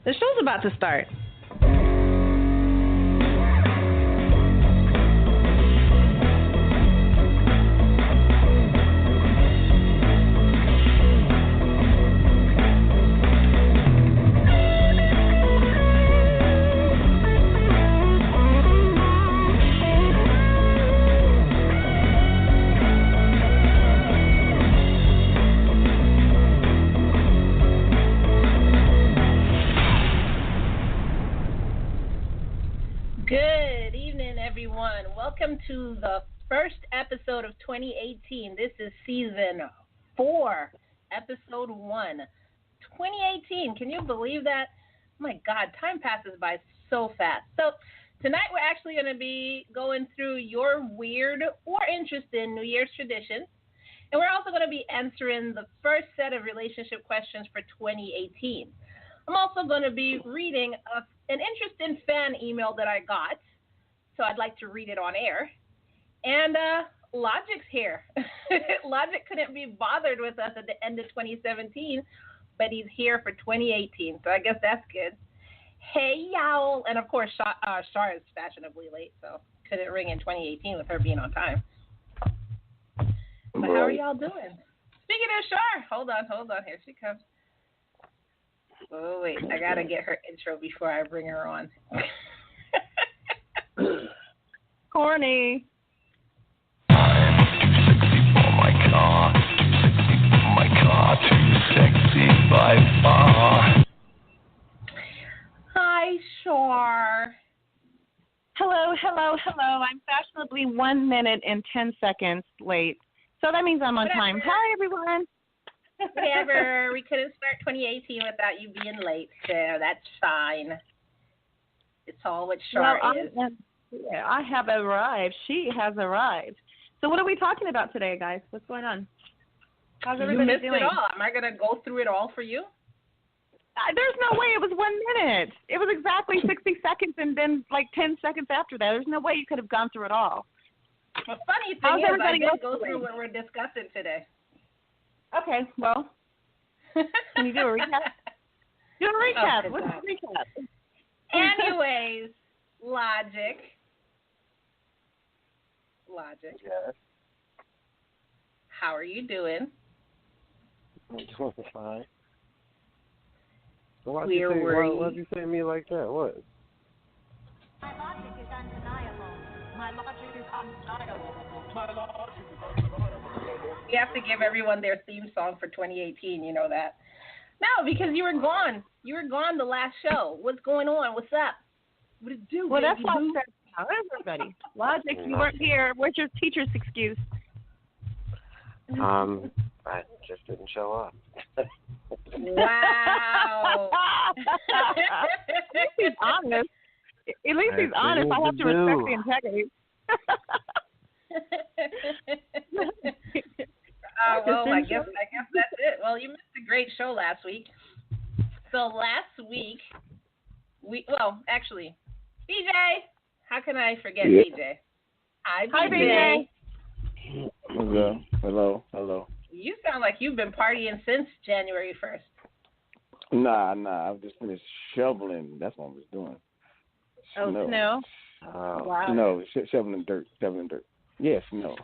The show's about to start. Good evening, everyone. Welcome to the first episode of 2018. This is season 4, episode 1. 2018, can you believe that? Oh my God, time passes by so fast. So tonight we're actually going to be going through your weird or interesting New Year's traditions. And we're also going to be answering the first set of relationship questions for 2018. I'm also going to be reading an interesting fan email that I got, so I'd like to read it on air. And Logic's here. Logic couldn't be bothered with us at the end of 2017, but he's here for 2018, so I guess that's good. Hey, y'all. And, of course, Shar is fashionably late, so couldn't ring in 2018 with her being on time. But how are y'all doing? Speaking of Shar, hold on. Here she comes. Oh, wait, I got to get her intro before I bring her on. Corny. Oh my God, too sexy by far. Hi, Shar. Hello. I'm fashionably 1 minute and 10 seconds late. So that means I'm on time. Hi, everyone. Whatever. We couldn't start 2018 without you being late, so that's fine. It's all what Shar is. I have arrived. She has arrived. So what are we talking about today, guys? What's going on? How's everybody doing? You missed it all. Am I going to go through it all for you? There's no way. It was 1 minute. It was exactly 60 seconds and then like 10 seconds after that. There's no way you could have gone through it all. The funny thing is I did go through what we're discussing today. Okay, well, can you do a recap? Do a recap. Oh, what's the recap? Anyways, Logic. Yes. How are you doing? I'm doing fine. So why'd Where you say me like that? What? My logic is undeniable. My logic is undeniable. My logic is undeniable. We have to give everyone their theme song for 2018. You know that. No, because you were gone. You were gone the last show. What's going on? What's up? What did you do? Well, that's why I said, how is everybody? Logic, you weren't here. Where's your teacher's excuse? I just didn't show up. Wow. At least he's honest. At least he's honest. I have to respect the integrity. Well, I guess that's it. Well, you missed a great show last week. So last week, actually, BJ, how can I forget BJ? Hi, BJ. What's up? Hello. You sound like you've been partying since January 1st. Nah. I've just finished shoveling. That's what I was doing. Snow? Wow. No, shoveling dirt. Yes, no.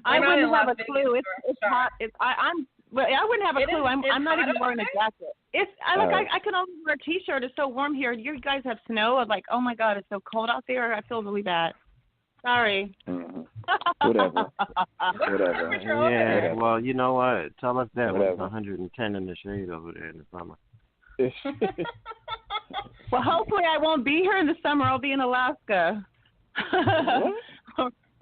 I wouldn't have a clue. It's hot. I wouldn't have a clue. I'm not even wearing a jacket. I can only wear a t-shirt. It's so warm here. You guys have snow. I'm like, oh my God, it's so cold out there. I feel really bad. Sorry. Mm-hmm. Whatever. Yeah, well, you know what? Tell us that when it's 110 in the shade over there in the summer. Well, hopefully I won't be here in the summer. I'll be in Alaska.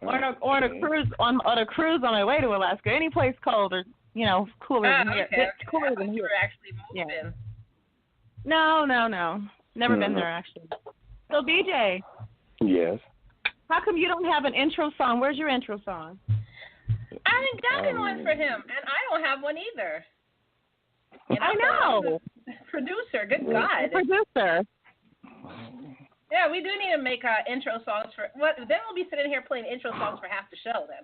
on a cruise on a cruise on my way to Alaska. Any place cold or cooler than here. Okay. Cooler than you here. were actually moving. Yeah. No. Never been there actually. So BJ. Yes. How come you don't have an intro song? Where's your intro song? I haven't gotten one for him, and I don't have one either. I know. Producer, good God. Producer. Yeah, we do need to make intro songs for. Then we'll be sitting here playing intro songs for half the show then.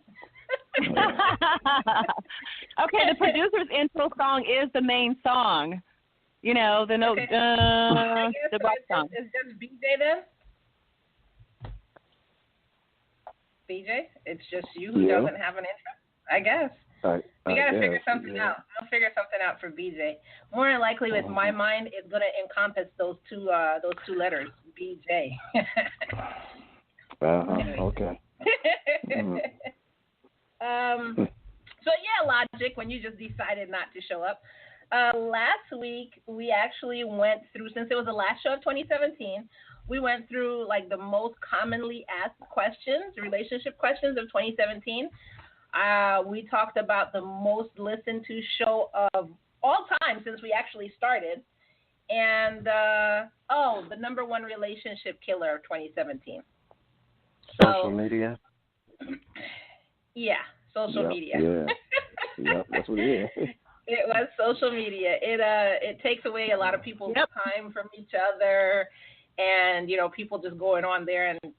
Okay, the producer's intro song is the main song. You know, the note, the rock song. Is just BJ then? BJ? It's just you who doesn't have an intro? I guess. We got to figure something out. I'll figure something out for BJ. More than likely, with my mind, it's going to encompass those two letters, BJ. Okay. So yeah, Logic, when you just decided not to show up. Last week, we actually went through, since it was the last show of 2017, we went through like the most commonly asked questions, relationship questions of 2017. We talked about the most listened to show of all time since we actually started. And, the number one relationship killer of 2017. Social media? Yeah, social media. Yeah. Yep, that's what it is. It was social media. It takes away a lot of people's time from each other, and people just going on there and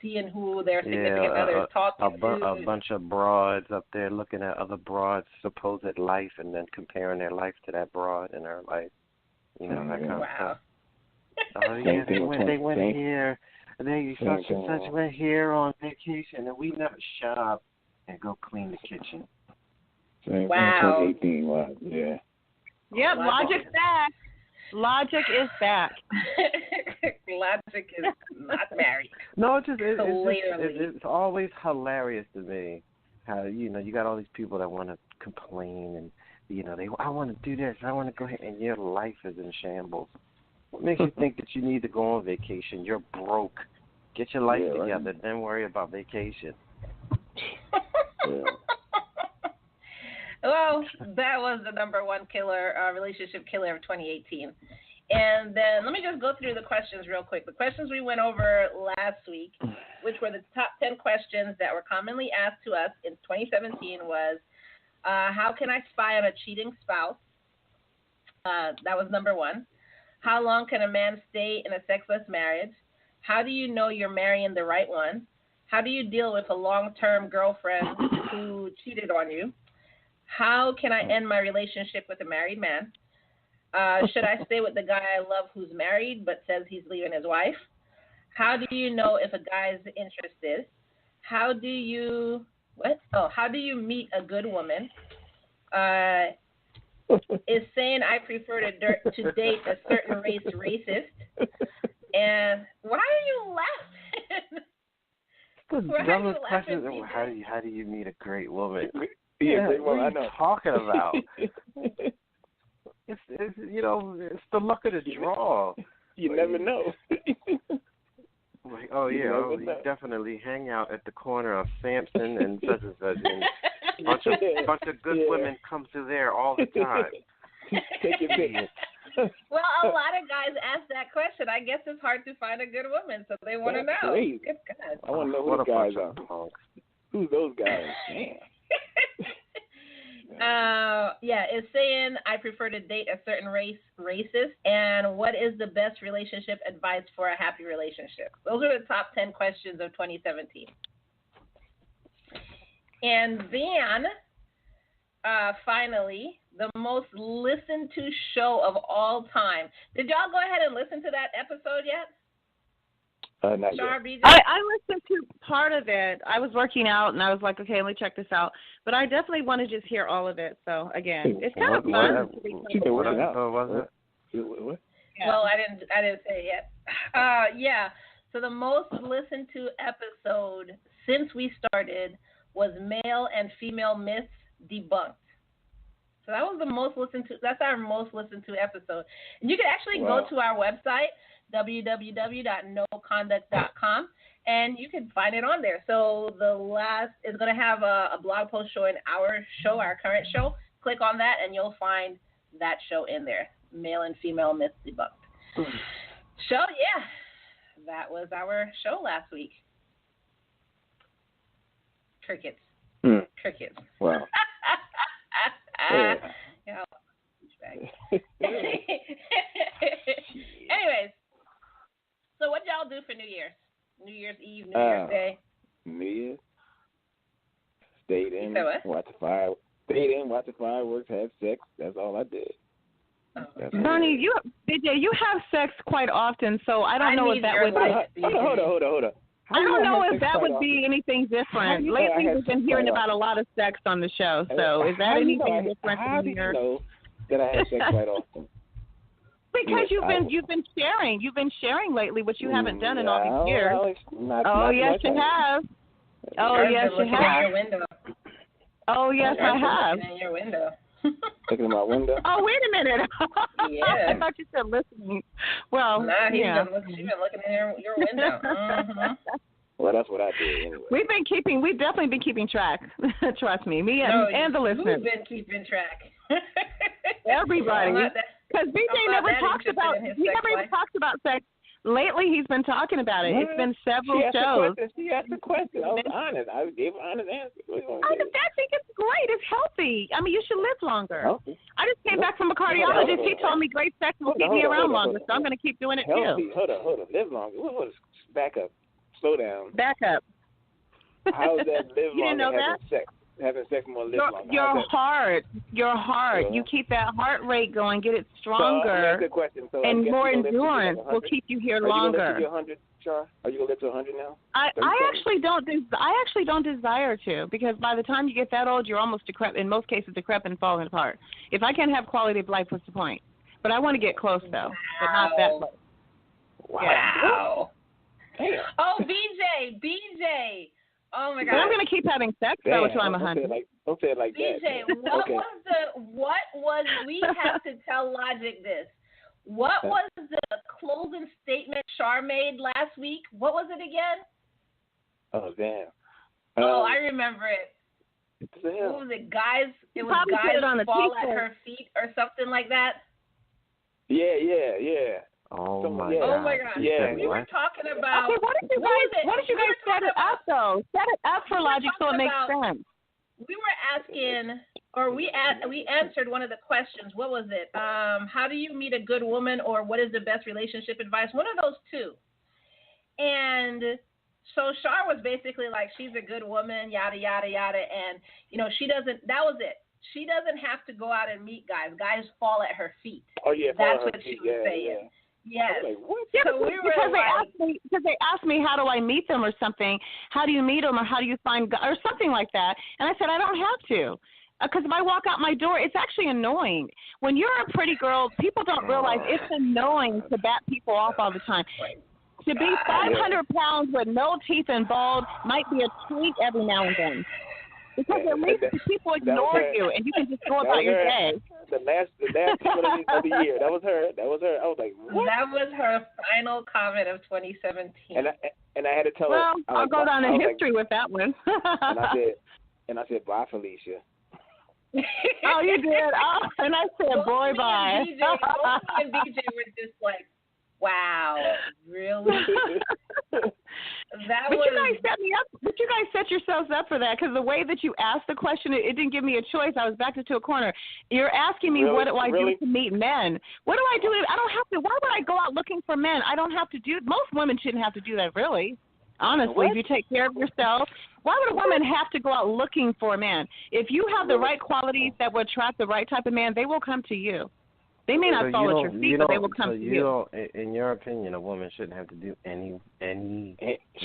seeing who their significant others talking to. A bunch of broads up there looking at other broads' supposed life and then comparing their life to that broad in her life. That kind of stuff. Oh yeah, they went here. They such and such went here on vacation, and we never shut up and go clean the kitchen. Wow. 2018 was, yeah. Yep, Logic's back. Logic is back. Logic is not married. No, it's always hilarious to me how you got all these people that want to complain and I want to do this, I want to go ahead, and your life is in shambles. What makes you think that you need to go on vacation? You're broke. Get your life together, right. Then worry about vacation. Well, that was the number one relationship killer of 2018. And then let me just go through the questions real quick. The questions we went over last week, which were the top 10 questions that were commonly asked to us in 2017 was, how can I spy on a cheating spouse? That was number one. How long can a man stay in a sexless marriage? How do you know you're marrying the right one? How do you deal with a long-term girlfriend who cheated on you? How can I end my relationship with a married man? Should I stay with the guy I love who's married but says he's leaving his wife? How do you know if a guy's interested? How do you meet a good woman? Is saying I prefer to date a certain race racist? And why are you laughing? The dumbest question is, how do you meet a great woman? What are you talking about? It's the luck of the draw. You never know. Like, you definitely hang out at the corner of Sampson and such and such, and a bunch of good women come through there all the time. Take your pick. Well, a lot of guys ask that question. I guess it's hard to find a good woman, so they want to know. Crazy. Good God. I want to know who the guys are. Who's those guys? Damn. It's saying I prefer to date a certain racist, and what is the best relationship advice for a happy relationship? Those are the top 10 questions of 2017. And then, finally, the most listened to show of all time. Did y'all go ahead and listen to that episode yet? Not Char, yet. I listened to part of it. I was working out, and I was like, okay, let me check this out. But I definitely want to just hear all of it. So, again, it's kind of fun. What was it? What? Yeah. Well, I didn't say it yet. So the most listened to episode since we started was male and female myths debunked. So that was the most listened to. That's our most listened to episode. And you can actually go to our website, www.noconduct.com, and you can find it on there. So the last is going to have a blog post showing our current show. Click on that, and you'll find that show in there, male and female myths debunked. So, yeah, that was our show last week. Crickets. Crickets. Wow. Yeah. Anyways, so what y'all do for New Year's? New Year's Eve, New Year's Day? New Year's? stayed in, watched the fireworks, had sex. That's all I did. Bernie, BJ, you have sex quite often, so I don't know if that would. Hold on. I don't know if that would be anything different. Lately, we've been hearing about a lot of sex on the show. So is that anything different? How do you know that I have sex quite often? Because you've been sharing lately, which you haven't done in all these years. Yes, you have. Oh, yes, you have. Oh, yes, I have. Looking in your window. Looking at my window. Oh, wait a minute. Yeah. I thought you said listening. Well, she's been looking in your window. Mm-hmm. Well, that's what I did anyway. We've definitely been keeping track. Trust me, and the listeners. You've been keeping track. Everybody. Because BJ never talks about. He never even talks about sex. Lately, he's been talking about it. It's been several shows. She asked a question. I was honest. I gave an honest answer. I think it's great. It's healthy. I mean, you should live longer. Healthy. I just came back from a cardiologist. He told me great sex will keep me around longer, so I'm going to keep doing it healthy. too. Hold on. Live longer. Back up. Slow down. Back up. How is that live you longer didn't know having that? sex? Having sex more live longer. Your heart. You keep that heart rate going, get it stronger, and more endurance will keep you here longer. Are you going to live to 100, Char? Are you going to live to 100 now? I actually don't desire to, because by the time you get that old, you're almost decrepit. In most cases, decrepit and falling apart. If I can't have quality of life, what's the point? But I want to get close though, but not that close. Wow. Yeah. Oh, BJ. Oh my God! But I'm going to keep having sex though until I'm 100. Don't say it like BJ, that. we have to tell Logic this. What was the closing statement Char made last week? What was it again? Oh, damn. I remember it. What was it? Guys fall at her feet or something like that? Yeah. Oh my God! Yeah, we were talking about. Okay, what did you guys set it up though? Set it up for Logic so it makes sense. We were asking, or we answered one of the questions. What was it? How do you meet a good woman, or what is the best relationship advice? One of those two. And so Char was basically like, she's a good woman, yada yada yada, and she doesn't. That was it. She doesn't have to go out and meet guys. Guys fall at her feet. Oh yeah, that's what she was saying. Yeah. Yes. Like, what? Yeah, so because they asked me how do I meet them or something. How do you meet them or how do you find or something like that? And I said I don't have to. Because if I walk out my door, it's actually annoying. When you're a pretty girl, people don't realize it's annoying to bat people off all the time. To be 500 pounds with no teeth and bald might be a treat every now and then. Because at least people ignore you and you can just go about your day. The last people of the year. That was her. I was like, what? That was her final comment of 2017. And I had to tell her. Well, I'll go down in history with that one. and I said, bye, Felicia. Oh, you did? Oh, and I said, boy, bye. Me and BJ were just like, wow, really? But you guys set me up. But you guys set yourselves up for that because the way that you asked the question, it didn't give me a choice. I was backed into a corner. You're asking me what do I do to meet men? What do I do? I don't have to. Why would I go out looking for men? I don't have to do. Most women shouldn't have to do that, really. Honestly, if you take care of yourself, why would a woman have to go out looking for a man? If you have the right qualities that will attract the right type of man, they will come to you. They may not fall at your feet, but they will come to you. In your opinion, a woman shouldn't have to do any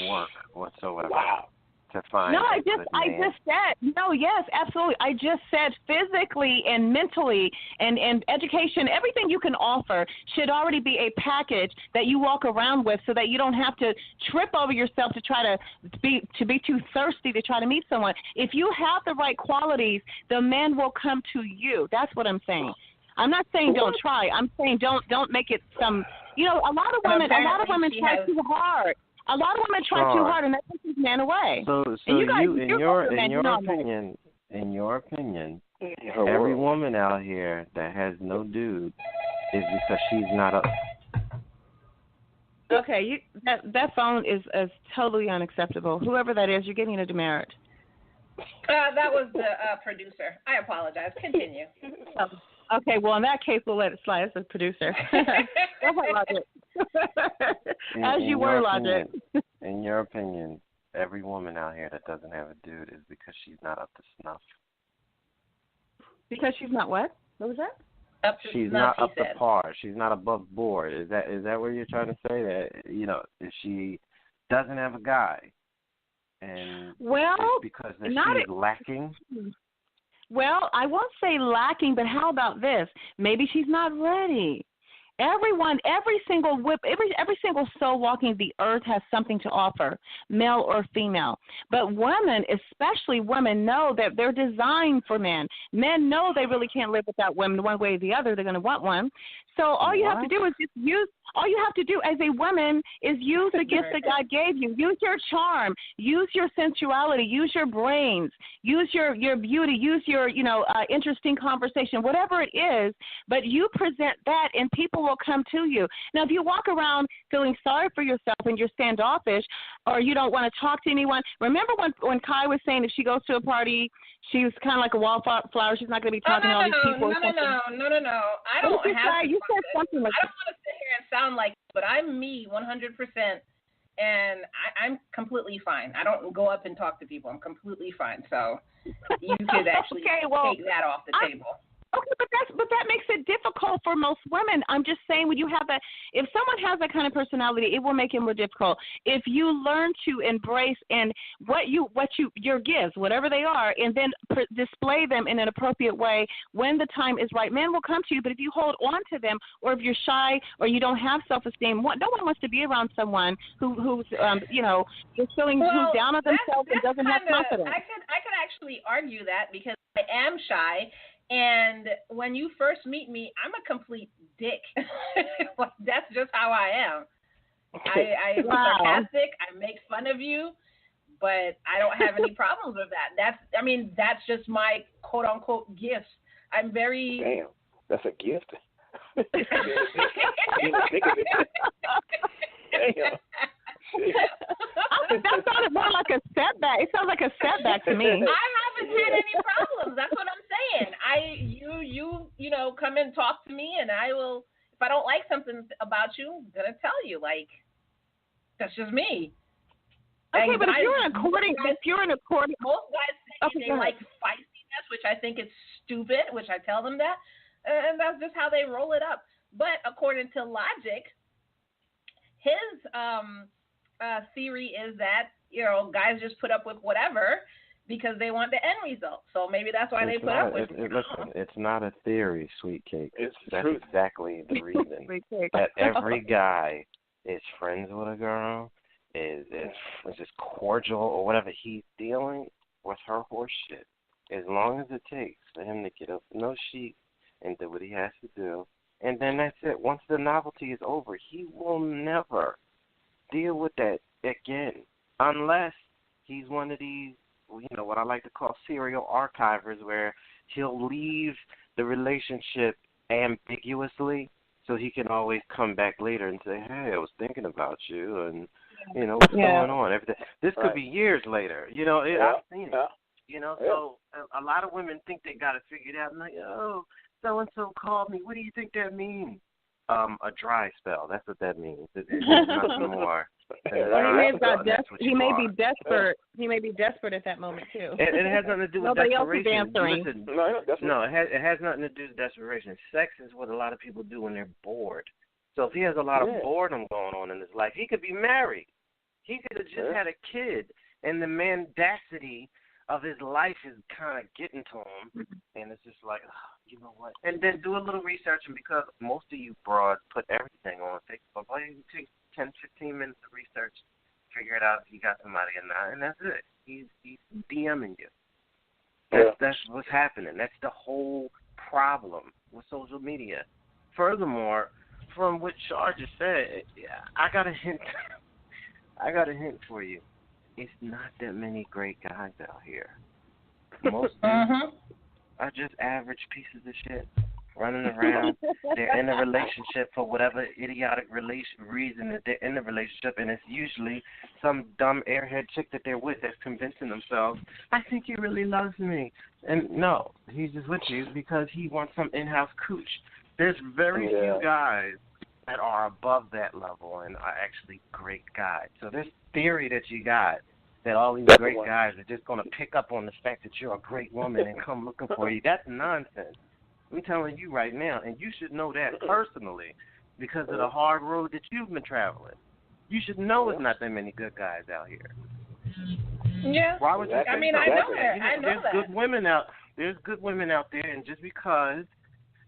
work whatsoever. Wow. To find no, I just said no. Yes, absolutely. I just said physically and mentally and education, everything you can offer should already be a package that you walk around with, so that you don't have to trip over yourself to try to be too thirsty to try to meet someone. If you have the right qualities, the man will come to you. That's what I'm saying. I'm not saying don't try. I'm saying don't make it some. A lot of women try too hard. A lot of women try too hard, and that pushes men away. So in your opinion, every woman out here that has no dude is because she's not a. Okay, that phone is totally unacceptable. Whoever that is, you're getting a demerit. That was the producer. I apologize. Continue. Okay, well, in that case, we'll let it slide. It's a producer. Logic. As you were, Logic. In your opinion, every woman out here that doesn't have a dude is because she's not up to snuff. Because she's not what? What was that? She's not up to par. She's not above board. Is that what you're trying to say? That if she doesn't have a guy, and it's because she's lacking. Well, I won't say lacking, but how about this? Maybe she's not ready. Every single soul walking the earth has something to offer, male or female. But women, especially women, know that they're designed for men. Men know they really can't live without women one way or the other. They're going to want one. So all you have to do is just use. All you have to do as a woman is use the gifts that God gave you. Use your charm. Use your sensuality. Use your brains. Use your beauty. Use your interesting conversation. Whatever it is, but you present that, and people will come to you. Now, if you walk around feeling sorry for yourself and you're standoffish, or you don't want to talk to anyone, remember when Kai was saying if she goes to a party, she's kind of like a wallflower. She's not going to be talking to all these people. No. I don't have to. You said something like I don't want to sit here and sound like, but I'm me 100%, and I'm completely fine. I don't go up and talk to people. I'm completely fine. So you could actually take that off the table. Okay, but that makes it difficult for most women. I'm just saying, when you have that, if someone has that kind of personality, it will make it more difficult. If you learn to embrace and your gifts, whatever they are, and then display them in an appropriate way when the time is right, men will come to you. But if you hold on to them, or if you're shy, or you don't have self-esteem, no one wants to be around someone who's is feeling who's down on themselves and doesn't have confidence. I could actually argue that, because I am shy. And when you first meet me, I'm a complete dick. That's just how I am. I'm sarcastic. I make fun of you, but I don't have any problems with that. That's just my quote unquote gifts. I'm very. Damn, that's a gift. Damn. That sounded more like a setback. It sounds like a setback to me. I haven't had any problems. That's what I'm saying. You come and talk to me, and I will. If I don't like something about you, I'm gonna tell you. Like, that's just me. Okay, but if you're in a courting, most guys say they like feistiness, which I think is stupid. Which I tell them that, and that's just how they roll it up. But according to logic, his theory is that guys just put up with whatever because they want the end result. So maybe that's why they put up with it. Listen, it's not a theory, Sweet Cake. That's true. Exactly the reason that every guy is friends with a girl, is just cordial or whatever he's dealing with her horse shit. As long as it takes for him to get up in those sheets and do what he has to do, and then that's it. Once the novelty is over, he will never deal with that again, unless he's one of these, what I like to call serial archivers, where he'll leave the relationship ambiguously so he can always come back later and say, hey, I was thinking about you, and, what's going on? Everything. This could be years later. I've seen it. So a lot of women think they got it figured out. I'm like, oh, so-and-so called me. What do you think that means? A dry spell. That's what that means. It's nothing more. He may be desperate. He may be desperate at that moment too. It has nothing to do with Nobody desperation. Else is answering. Listen, no, it has nothing to do with desperation. Sex is what a lot of people do when they're bored. So if he has a lot of boredom going on in his life, he could be married. He could have just had a kid, and the mendacity of his life is kind of getting to him, and it's just like, you know what? And then do a little research, and because most of you broads put everything on Facebook, all you take 10, 15 minutes of research, figure it out if you got somebody or not, and that's it. He's DMing you. That's what's happening. That's the whole problem with social media. Furthermore, from what Shar just said, I got a hint. I got a hint for you. It's not that many great guys out here. Most are just average pieces of shit running around. They're in a relationship for whatever idiotic reason that they're in the relationship, and it's usually some dumb airhead chick that they're with that's convincing themselves, I think he really loves me. And no, he's just with you because he wants some in-house cooch. There's very few guys that are above that level and are actually great guys. So this theory that you got that all these great guys are just going to pick up on the fact that you're a great woman and come looking for you. That's nonsense. I'm telling you right now, and you should know that personally because of the hard road that you've been traveling. You should know there's not that many good guys out here. Yeah. Why would you I mean, I know that. I know there's that. good women out. There's good women out there, and just because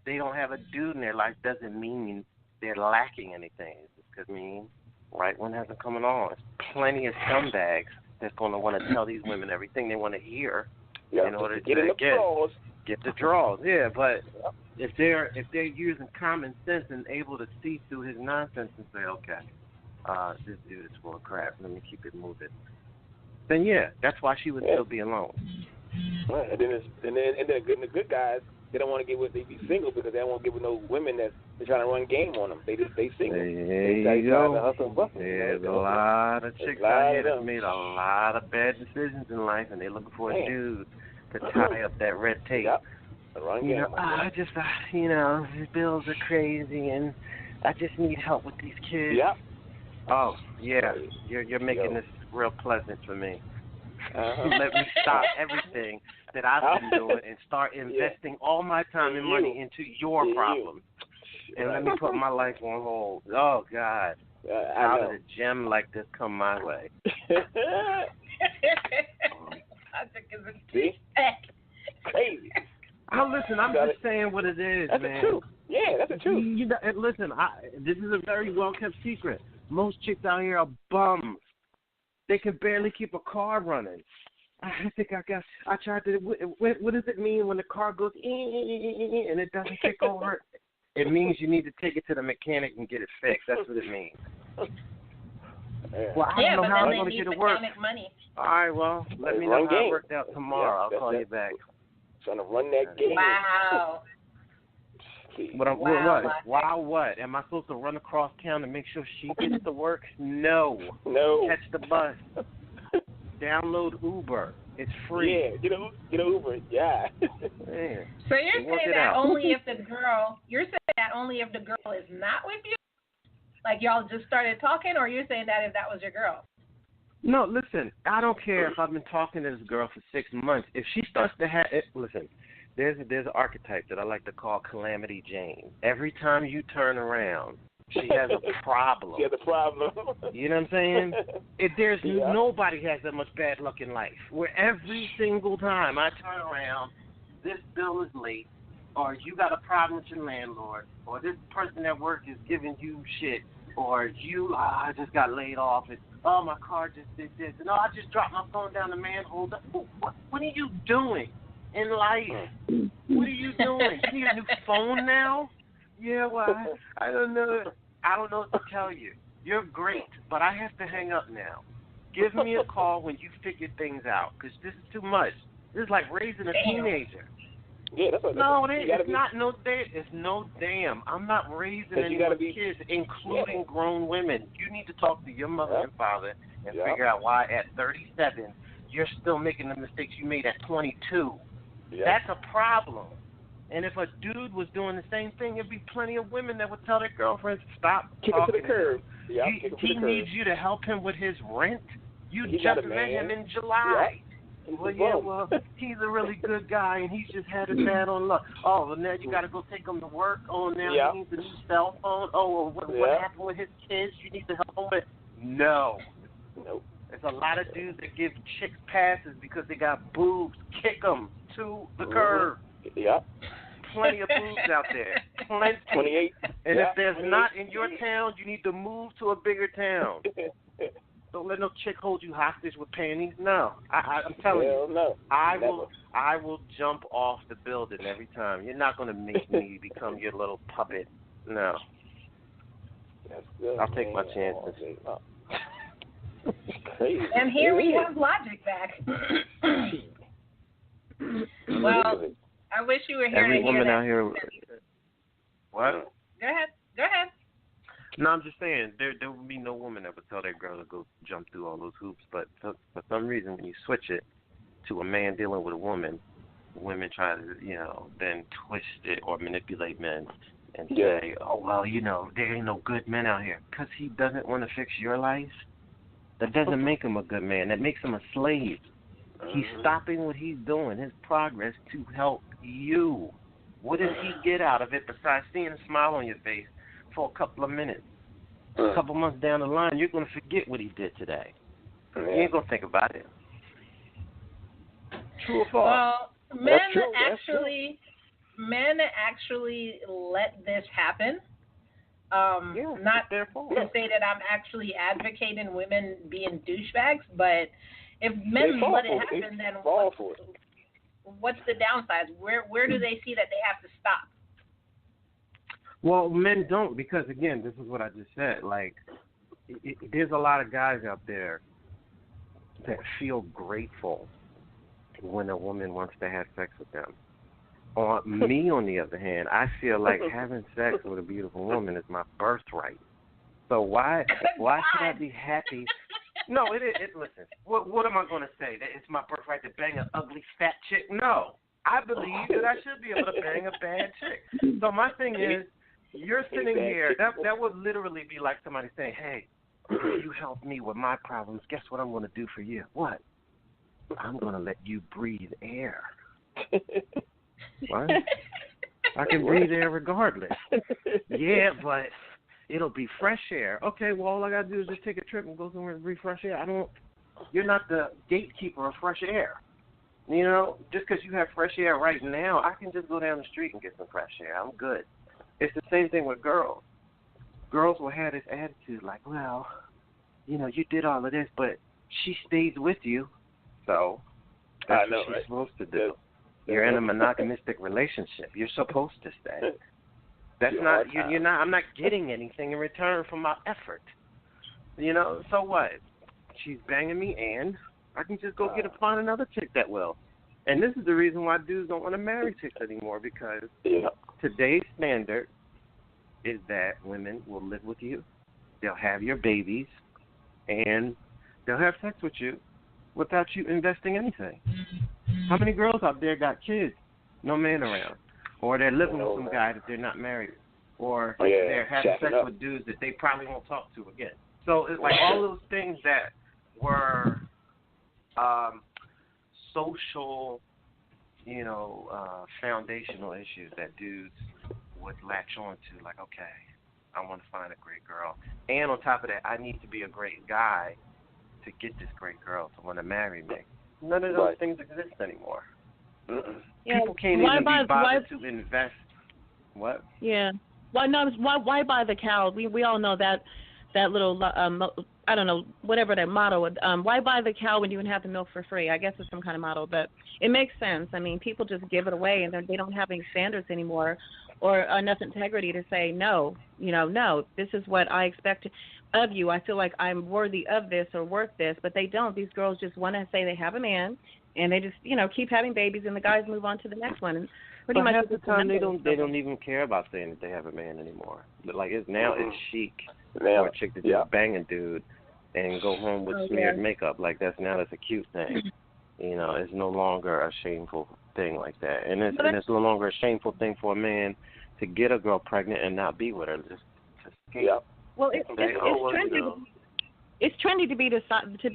they don't have a dude in their life doesn't mean they're lacking anything. It just could mean right one hasn't come along. There's plenty of scumbags that's going to want to tell these women everything they want to hear in order to get the draws. Yeah, but if they're using common sense and able to see through his nonsense and say, okay, this dude is full of crap, let me keep it moving, then yeah, that's why she would still be alone. Right. And then the good guys, they don't want to get with, they be single because they don't want to get with no women they're trying to run game on them. They single. There you go. There's a lot of chicks out here that made a lot of bad decisions in life, and they're looking for a dude to tie up that red tape. Yep. The bills are crazy, and I just need help with these kids. Yep. Oh, yeah, you're making this real pleasant for me. Let me stop everything that I've been doing and start investing all my time and money into your problem. And let me put my life on hold. Oh, God. How did a gem like this come my way? See? Crazy. Oh, listen, I'm just saying what it is, that's man. The truth. Yeah, that's the truth. Listen, this is a very well-kept secret. Most chicks out here are bums. They can barely keep a car running. I think I tried to, what does it mean when the car goes and it doesn't kick over? It means you need to take it to the mechanic and get it fixed. That's what it means. Well, I don't know how I'm going to get it work. Money. All right, well, let me know how it worked out tomorrow. I'll call you back. Trying to run that game. Wow. What? Wow, what? Am I supposed to run across town to make sure she gets to work? No. Catch the bus. Download Uber. It's free. Yeah, get an Uber. Yeah. Man. So you're saying that only if the girl is not with you? Like y'all just started talking, or you're saying that if that was your girl? No, listen, I don't care if I've been talking to this girl for 6 months. If she starts to have it, listen, there's an archetype that I like to call Calamity Jane. Every time you turn around, she has a problem. She has a problem. You know what I'm saying? Nobody has that much bad luck in life. Where every single time I turn around, this bill is late, or you got a problem with your landlord, or this person at work is giving you shit, or I just got laid off, and my car just did this, and I just dropped my phone down the manhole. What are you doing in life? What are you doing? You need a new phone now? Yeah, well, I don't know. I don't know what to tell you. You're great, but I have to hang up now. Give me a call when you figure things out, because this is too much. This is like raising a teenager. Yeah, it's no damn. I'm not raising any kids, including grown women. You need to talk to your mother and father and figure out why at 37 you're still making the mistakes you made at 22. Yeah. That's a problem. And if a dude was doing the same thing, there'd be plenty of women that would tell their girlfriends, stop kick talking it to the curb. Yeah, he needs you to help him with his rent. You just met him in July. Well, he's a really good guy, and he's just had a bad on luck. Oh, well, now you got to go take him to work. Oh, now he needs a new cell phone. Oh, well, what happened with his kids? You need to help him with. No. Nope. There's a lot of dudes that give chicks passes because they got boobs. Kick them to the curb. Yep. Plenty of boobs out there. Plenty. 28. And if there's not in your town, you need to move to a bigger town. Don't let no chick hold you hostage with panties. No, I'm telling you. No. I will jump off the building every time. You're not going to make me become your little puppet. No. That's good, I'll take my chances. Crazy. And here we have Logic back. Well, I wish you were here Every to woman hear out here. What? Go ahead. No, I'm just saying, there would be no woman that would tell their girl to go jump through all those hoops. But for some reason, when you switch it to a man dealing with a women try to, then twist it or manipulate men and say, oh, well, there ain't no good men out here. Because he doesn't want to fix your life. That doesn't make him a good man. That makes him a slave. He's stopping what he's doing, his progress, to help you. What does he get out of it besides seeing a smile on your face for a couple of minutes? A couple months down the line, you're going to forget what he did today. You ain't going to think about it. True or false? Well, men actually let this happen. Not to say that I'm actually advocating women being douchebags, but if men let it happen, then what's the downside? Where do they see that they have to stop? Well, men don't, because, again, this is what I just said. Like, there's a lot of guys out there that feel grateful when a woman wants to have sex with them. Me, on the other hand, I feel like having sex with a beautiful woman is my birthright. So why should I be happy? No, it is. Listen, what am I going to say? That it's my birthright to bang an ugly fat chick? No. I believe that I should be able to bang a bad chick. So my thing is, you're sitting here, that would literally be like somebody saying, hey, you help me with my problems. Guess what I'm going to do for you? What? I'm going to let you breathe air. What? I can breathe air regardless. Yeah, but it'll be fresh air. Okay, well, all I got to do is just take a trip and go somewhere and breathe fresh air. You're not the gatekeeper of fresh air. You know, just because you have fresh air right now, I can just go down the street and get some fresh air. I'm good. It's the same thing with girls. Girls will have this attitude like, well, you know, you did all of this, but she stays with you. So that's what she's supposed to do. You're in a monogonistic relationship. You're supposed to stay. That's not, you're not, I'm not getting anything in return for my effort. You know, so what? She's banging me, and I can just go find another chick that will. And this is the reason why dudes don't want to marry chicks anymore, because today's standard is that women will live with you, they'll have your babies, and they'll have sex with you without you investing anything. How many girls out there got kids, no man around? Or they're living with some guy that they're not married, or they're having sex with dudes that they probably won't talk to again. So it's like all those things that were social, you know, foundational issues that dudes would latch on to, like, okay, I want to find a great girl. And on top of that, I need to be a great guy to get this great girl to want to marry me. None of those things exist anymore. People can't even be bothered to invest. What? Yeah. Why buy the cow? We all know that little I don't know, whatever that motto. Why buy the cow when you can have the milk for free? I guess it's some kind of motto, but it makes sense. I mean, people just give it away, and they don't have any standards anymore, or enough integrity to say no. You know, no, this is what I expect of you. I feel like I'm worthy of this or worth this, but they don't. These girls just want to say they have a man, and they just, you know, keep having babies, and the guys move on to the next one. And pretty much half the time they don't even care about saying that they have a man anymore. But like it's chic for a chick to just bang a dude and go home with smeared makeup. Like that's a cute thing. You know, it's no longer a shameful thing like that, and it's no longer a shameful thing for a man to get a girl pregnant and not be with her. Just escape. Well, it's trendy. It's trendy to be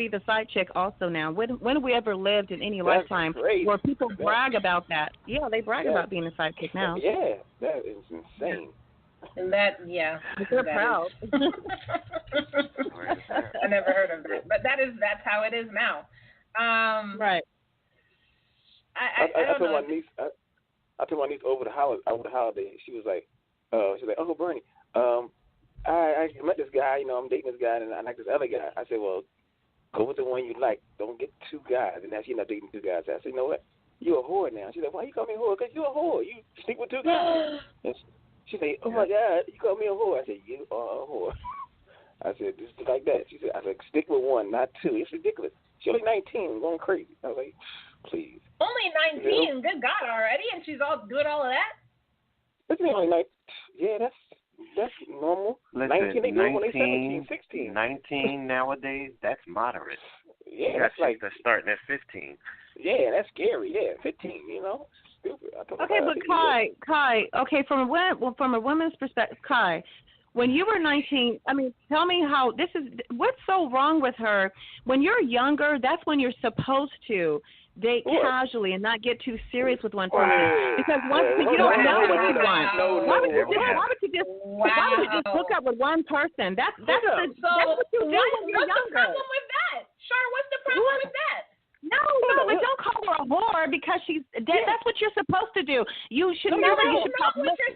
the side chick also now. When have we ever lived in any lifetime where people brag about that? Yeah, they brag about being a side chick now. Yeah, that is insane. And that, they're proud. I never heard of that, but that's how it is now. Right. I told my niece over the holiday. She was like, "Oh, Bernie, I met this guy. You know, I'm dating this guy, and I like this other guy." I said, "Well, go with the one you like. Don't get two guys." And now she's not dating two guys. I said, "You know what? You're a whore now." She said, "Why you call me a whore? Because you're a whore. You sleep with two guys." She said, "Oh my God, you call me a whore." I said, "You are a whore." I said, "Just like that." She said, "I said, stick with one, not two. It's ridiculous. She's only 19, going crazy." I was like, "Please." Only 19? You know? Good God, already? And she's doing all of that? That's only 19. Yeah, that's normal. Listen, 19, they do it when they're 17, 16. 19 nowadays, that's moderate. Yeah, that's like they're starting at 15. Yeah, that's scary. Yeah, 15. You know, stupid. Okay, but Kai. Okay, from a woman's perspective, Kai, when you were 19, I mean, tell me what's so wrong with her? When you're younger, that's when you're supposed to date casually and not get too serious with one person. Because you don't know what you want. Why would you just hook up with one person? That's what you do when you're younger. What's the problem with that? Char, what's the problem with that? No, but don't call her a whore because she's dead. That's what you're supposed to do. You should never.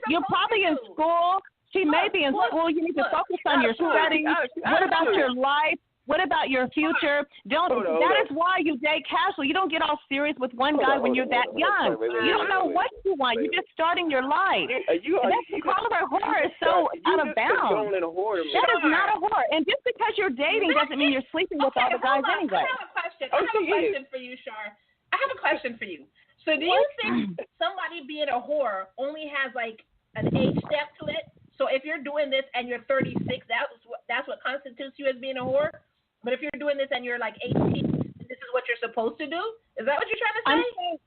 You're probably in school. She may be in school. You need to focus on your studies. What about your life? What about your future? That is why you date casually. You don't get all serious with one guy when you're that young. You don't know what you want. You're just starting your life. Calling her a whore is so out of bounds. That is not a whore. And just because you're dating doesn't mean you're sleeping with all the guys anyway. I have a question for you, Char. I have a question for you. So do you think somebody being a whore only has like an age step to it? So if you're doing this and you're 36, that's what constitutes you as being a whore? But if you're doing this and you're like 18, this is what you're supposed to do? Is that what you're trying to say?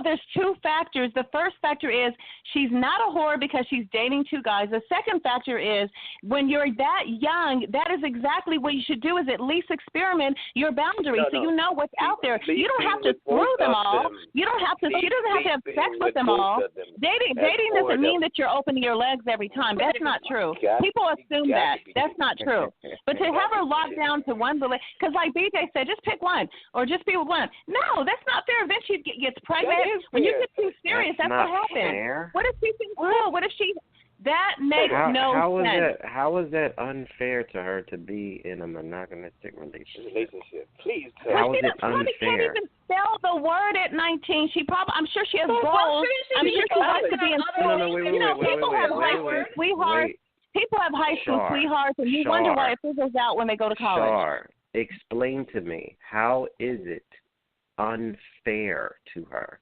There's two factors. The first factor is she's not a whore because she's dating two guys. The second factor is when you're that young, that is exactly what you should do, is at least experiment your boundaries so you know what's out there. You don't have to screw them all. You don't have to. She doesn't have to have sex with them all. Dating doesn't mean that you're opening your legs every time. That's not true. People assume that. That's not true. But to have her locked down to one, because like BJ said, just pick one or just be with one. No, that's not fair. Then she gets pregnant. When you get too serious, that's what happens. Fair. What if she thinks cool? What if she? That makes no sense. How is that unfair to her to be in a monogamous relationship? Please tell me. How is it unfair? She can't even spell the word at 19. I'm sure she has goals. I'm sure she wants to be in school. People have high school sweethearts. People have high school sweethearts, and you wonder why it fizzles out when they go to college. Char, explain to me, how is it unfair to her?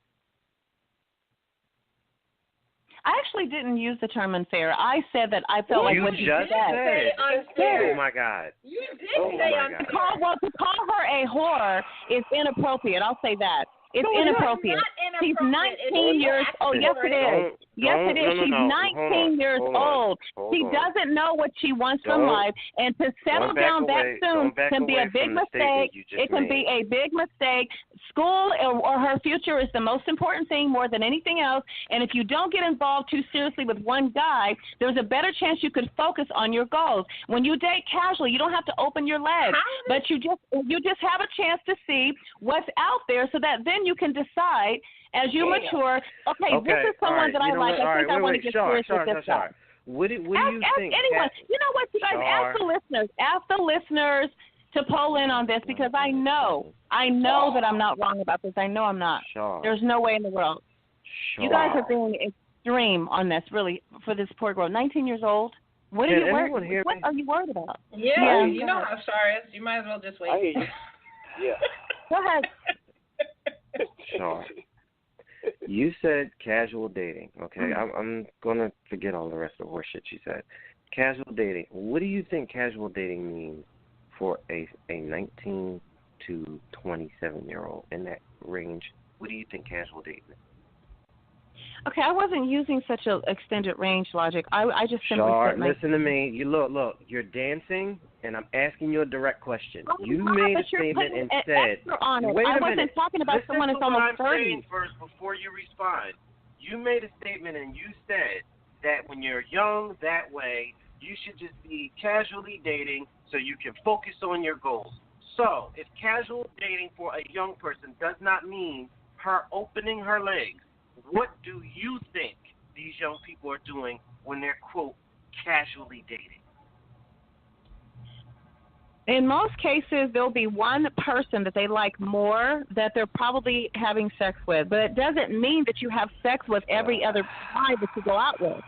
I actually didn't use the term unfair. I said that I felt like what you just said. Unfair. Oh my God! You did say unfair. To call her a whore is inappropriate. I'll say that. It's inappropriate. She's 19 years old. Yes, it is. Yes, it is. She's 19 years old. She doesn't know what she wants from life, and to settle down that soon can be a big mistake. It can be a big mistake. School or her future is the most important thing more than anything else, and if you don't get involved too seriously with one guy, there's a better chance you could focus on your goals. When you date casually, you don't have to open your legs, but you just have a chance to see what's out there so that then you can decide as you mature, okay, this is someone that I like. I think I want to get serious with this guy. What do you ask think? Anyone. You know what, you guys? Ask the listeners to poll in on this because I know that I'm not wrong about this. I know I'm not. There's no way in the world. You guys are being extreme on this, really, for this poor girl. 19 years old. What are you worried about? Yeah, you know how Char is. You might as well just wait. I hear you. Yeah. Go ahead. Char, you said casual dating, okay? I'm going to forget all the rest of the horse shit you said. Casual dating. What do you think casual dating means for a 19 to 27-year-old in that range? What do you think casual dating is? Okay, I wasn't using such an extended range logic. I just simply said listen to me. You look, you're dancing, and I'm asking you a direct question. You made a statement and said, wait a minute. I wasn't talking about someone that's almost 30. I'm saying first before you respond. You made a statement and you said that when you're young that way, you should just be casually dating so you can focus on your goals. So if casual dating for a young person does not mean her opening her legs, what do you think these young people are doing when they're, quote, casually dating? In most cases, there'll be one person that they like more that they're probably having sex with. But it doesn't mean that you have sex with every other guy that you go out with.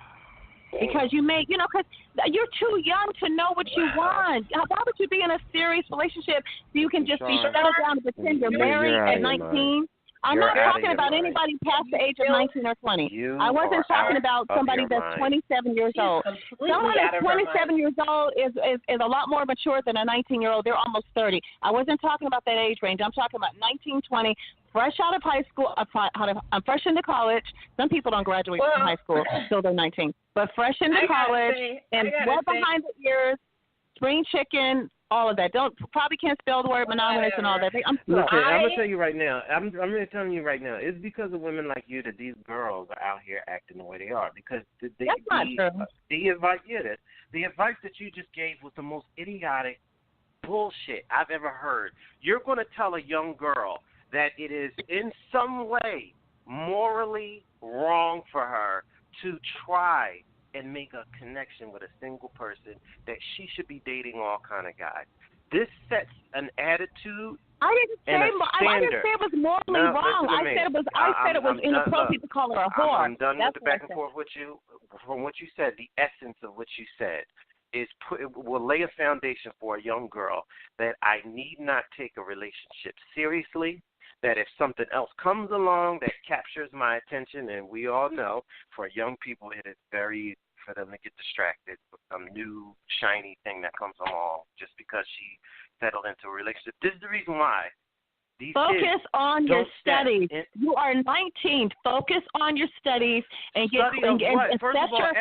Because because you're too young to know what you want. Why would you be in a serious relationship so you can just be settled down and pretend you're married at 19? I'm not talking about anybody past the age of 19 or 20. I wasn't talking about somebody that's 27 years old. Someone that's 27 years old is a lot more mature than a 19-year-old. They're almost 30. I wasn't talking about that age range. I'm talking about 19, 20, fresh out of high school, I'm fresh into college. Some people don't graduate from high school until they're 19, but fresh into college and well behind the ears, spring chicken, all of that. Probably can't spell the word monogamous and all that. I'm gonna tell you right now. I'm really telling you right now. It's because of women like you that these girls are out here acting the way they are. Because that's not true. The advice that you just gave was the most idiotic bullshit I've ever heard. You're going to tell a young girl that it is in some way morally wrong for her to try and make a connection with a single person, that she should be dating all kind of guys. This sets an attitude. I didn't say it was morally wrong. I said it was inappropriate to call her a whore. I'm done with the back and forth with you. From what you said, the essence of what you said will lay a foundation for a young girl that I need not take a relationship seriously, that if something else comes along that captures my attention, and we all know for young people it is very easy for them to get distracted with some new shiny thing that comes along just because she settled into a relationship. This is the reason why. Focus on your studies. You are 19. Focus on your studies and get. First of all,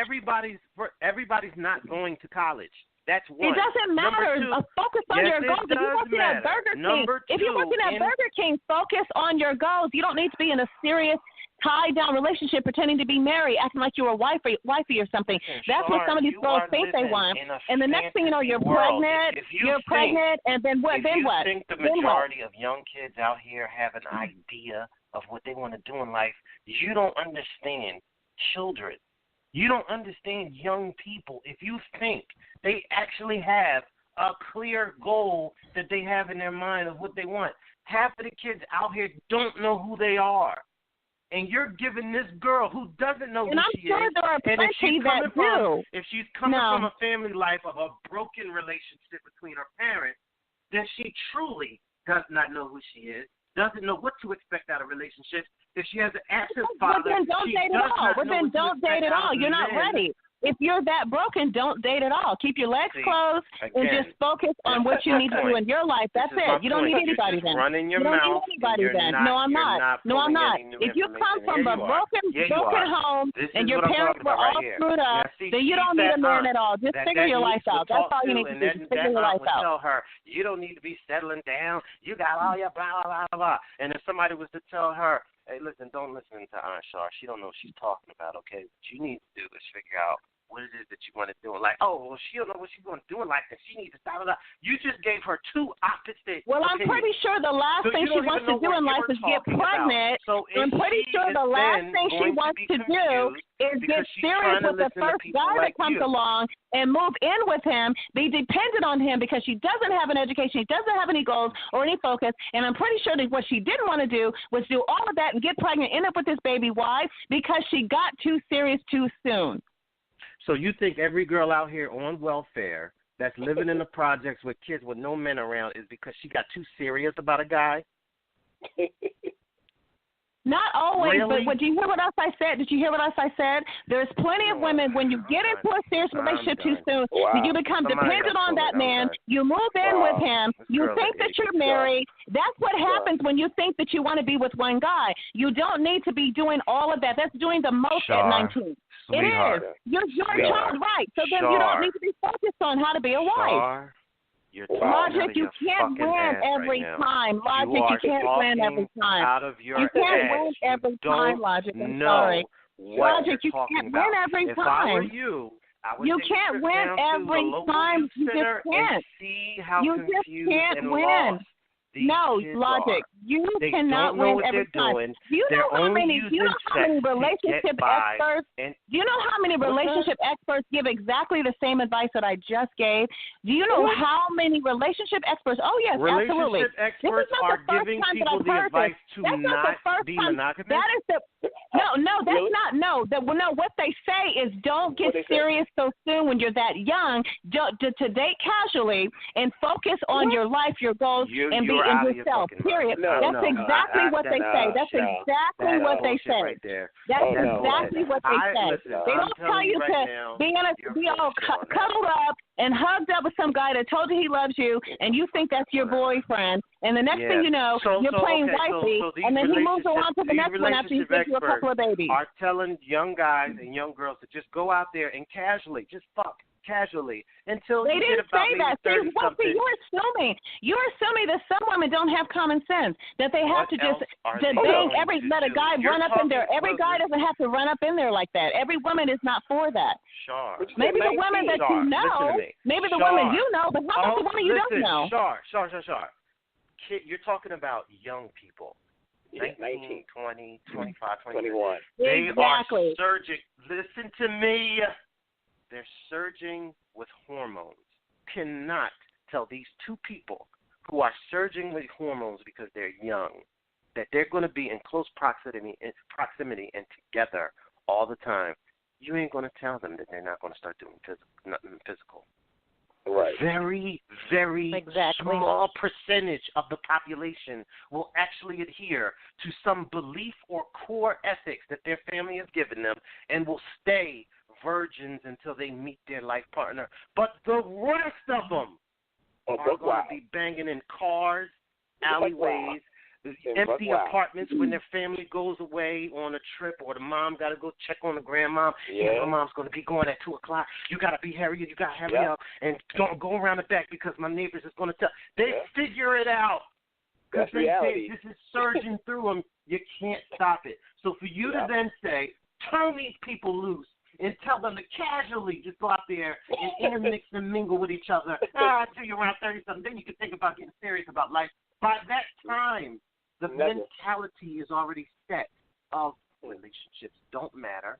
everybody's not going to college. That's one. It doesn't matter. Focus on your goals. If you're working at Burger King, Burger King, focus on your goals. You don't need to be in a serious tied-down relationship pretending to be married, acting like you're a wifey or something. That's what some of these girls think they want. And the next thing you know, you're pregnant. And then what? If you think the majority of young kids out here have an idea of what they want to do in life, you don't understand children. You don't understand young people. If you think they actually have a clear goal that they have in their mind of what they want, half of the kids out here don't know who they are. And you're giving this girl who doesn't know who she is, and if she's coming from a family life of a broken relationship between her parents, then she truly does not know who she is, doesn't know what to expect out of relationships. If she has an absent father, then don't date at all. You're not ready. If you're that broken, don't date at all. Keep your legs closed and just focus on what you need to do in your life. That's it. You don't need anybody then. You don't need anybody then. No, I'm not. If you come from a broken home and your parents were all screwed up, then you don't need a man at all. Just figure your life out. That's all you need to do. Just figure your life out. Tell her, you don't need to be settling down. You got all your blah, blah, blah, blah. And if somebody was to tell her, hey, listen, don't listen to Aunt Shar. She don't know what she's talking about, okay? What you need to do is figure out what it is that you want to do in life. Oh, well, she don't know what she's going to do in life, and she needs to stop it. You just gave her two opposite Well, I'm pretty sure the last thing she wants to do in life is get pregnant. So I'm pretty sure the last thing she wants to do is get serious with the first guy that comes along and move in with him, be dependent on him because she doesn't have an education, she doesn't have any goals or any focus. And I'm pretty sure that what she didn't want to do was do all of that and get pregnant, end up with this baby. Why? Because she got too serious too soon. So you think every girl out here on welfare that's living in the projects with kids with no men around is because she got too serious about a guy? Not always, really? But did you hear what else I said? Did you hear what else I said? There's plenty of women, when you get into a serious relationship too soon, you become dependent on that man, you move in with him, you think that you're married. That's what happens when you think that you want to be with one guy. You don't need to be doing all of that. That's doing the most at 19. Sweetheart. It is. You're a child, right. So then you don't need to be focused on how to be a wife. Logic, you can't win every time. Logic, you can't win every time. You can't win every time, Logic. I'm sorry. Logic, you can't win every time. If I were you, I would can't win every time. You just can't. You just can't win. No, Logic. You cannot win every time. Do you know how many relationship experts? Do you know how many relationship experts give exactly the same advice that I just gave? Do you know how many relationship experts? Oh yes, absolutely. Relationship experts are giving people the advice to not be monogamous. That's not. No, what they say is don't get serious so soon when you're that young. To date casually and focus on your life, your goals, and be in yourself. Period. That's exactly what they say. That's exactly what they say. Right there. That's exactly what they say. Listen, they don't tell you to be all cuddled up and hugged up with some guy that told you he loves you, and you think that's your boyfriend. And the next thing you know, you're playing wifey, and then he moves on to the next one after he's given you a couple of babies. Are telling young guys and young girls to just go out there and casually, just fuck casually until they you didn't get about say that. maybe 30-something. You're assuming that some women don't have common sense, that they have to just bang let a guy run up in there. Every guy doesn't have to run up in there like that. Every woman is not for that. Sure. Maybe the women that you know, maybe the women you know, but how about the women you don't know? Sure. Kid, you're talking about young people. 19, 20, 25, 21. They are surging. Listen to me. They're surging with hormones. Cannot tell these two people who are surging with hormones because they're young that they're going to be in close proximity and together all the time. You ain't going to tell them that they're not going to start doing nothing physical. Right. Very, very small percentage of the population will actually adhere to some belief or core ethics that their family has given them and will stay virgins until they meet their life partner. But the rest of them are going to be banging in cars, alleyways, empty apartments when their family goes away on a trip, or the mom got to go check on the grandma. Yeah, my mom's going to be going at 2 o'clock. You got to be hurry. You got to hurry up and don't go around the back because my neighbors is going to tell. They figure it out. That's reality. This is surging through them. You can't stop it. So for you to then say, turn these people loose and tell them to casually just go out there and intermix and mingle with each other until you're around 30-something, then you can think about getting serious about life. By that time, the mentality is already set of relationships don't matter.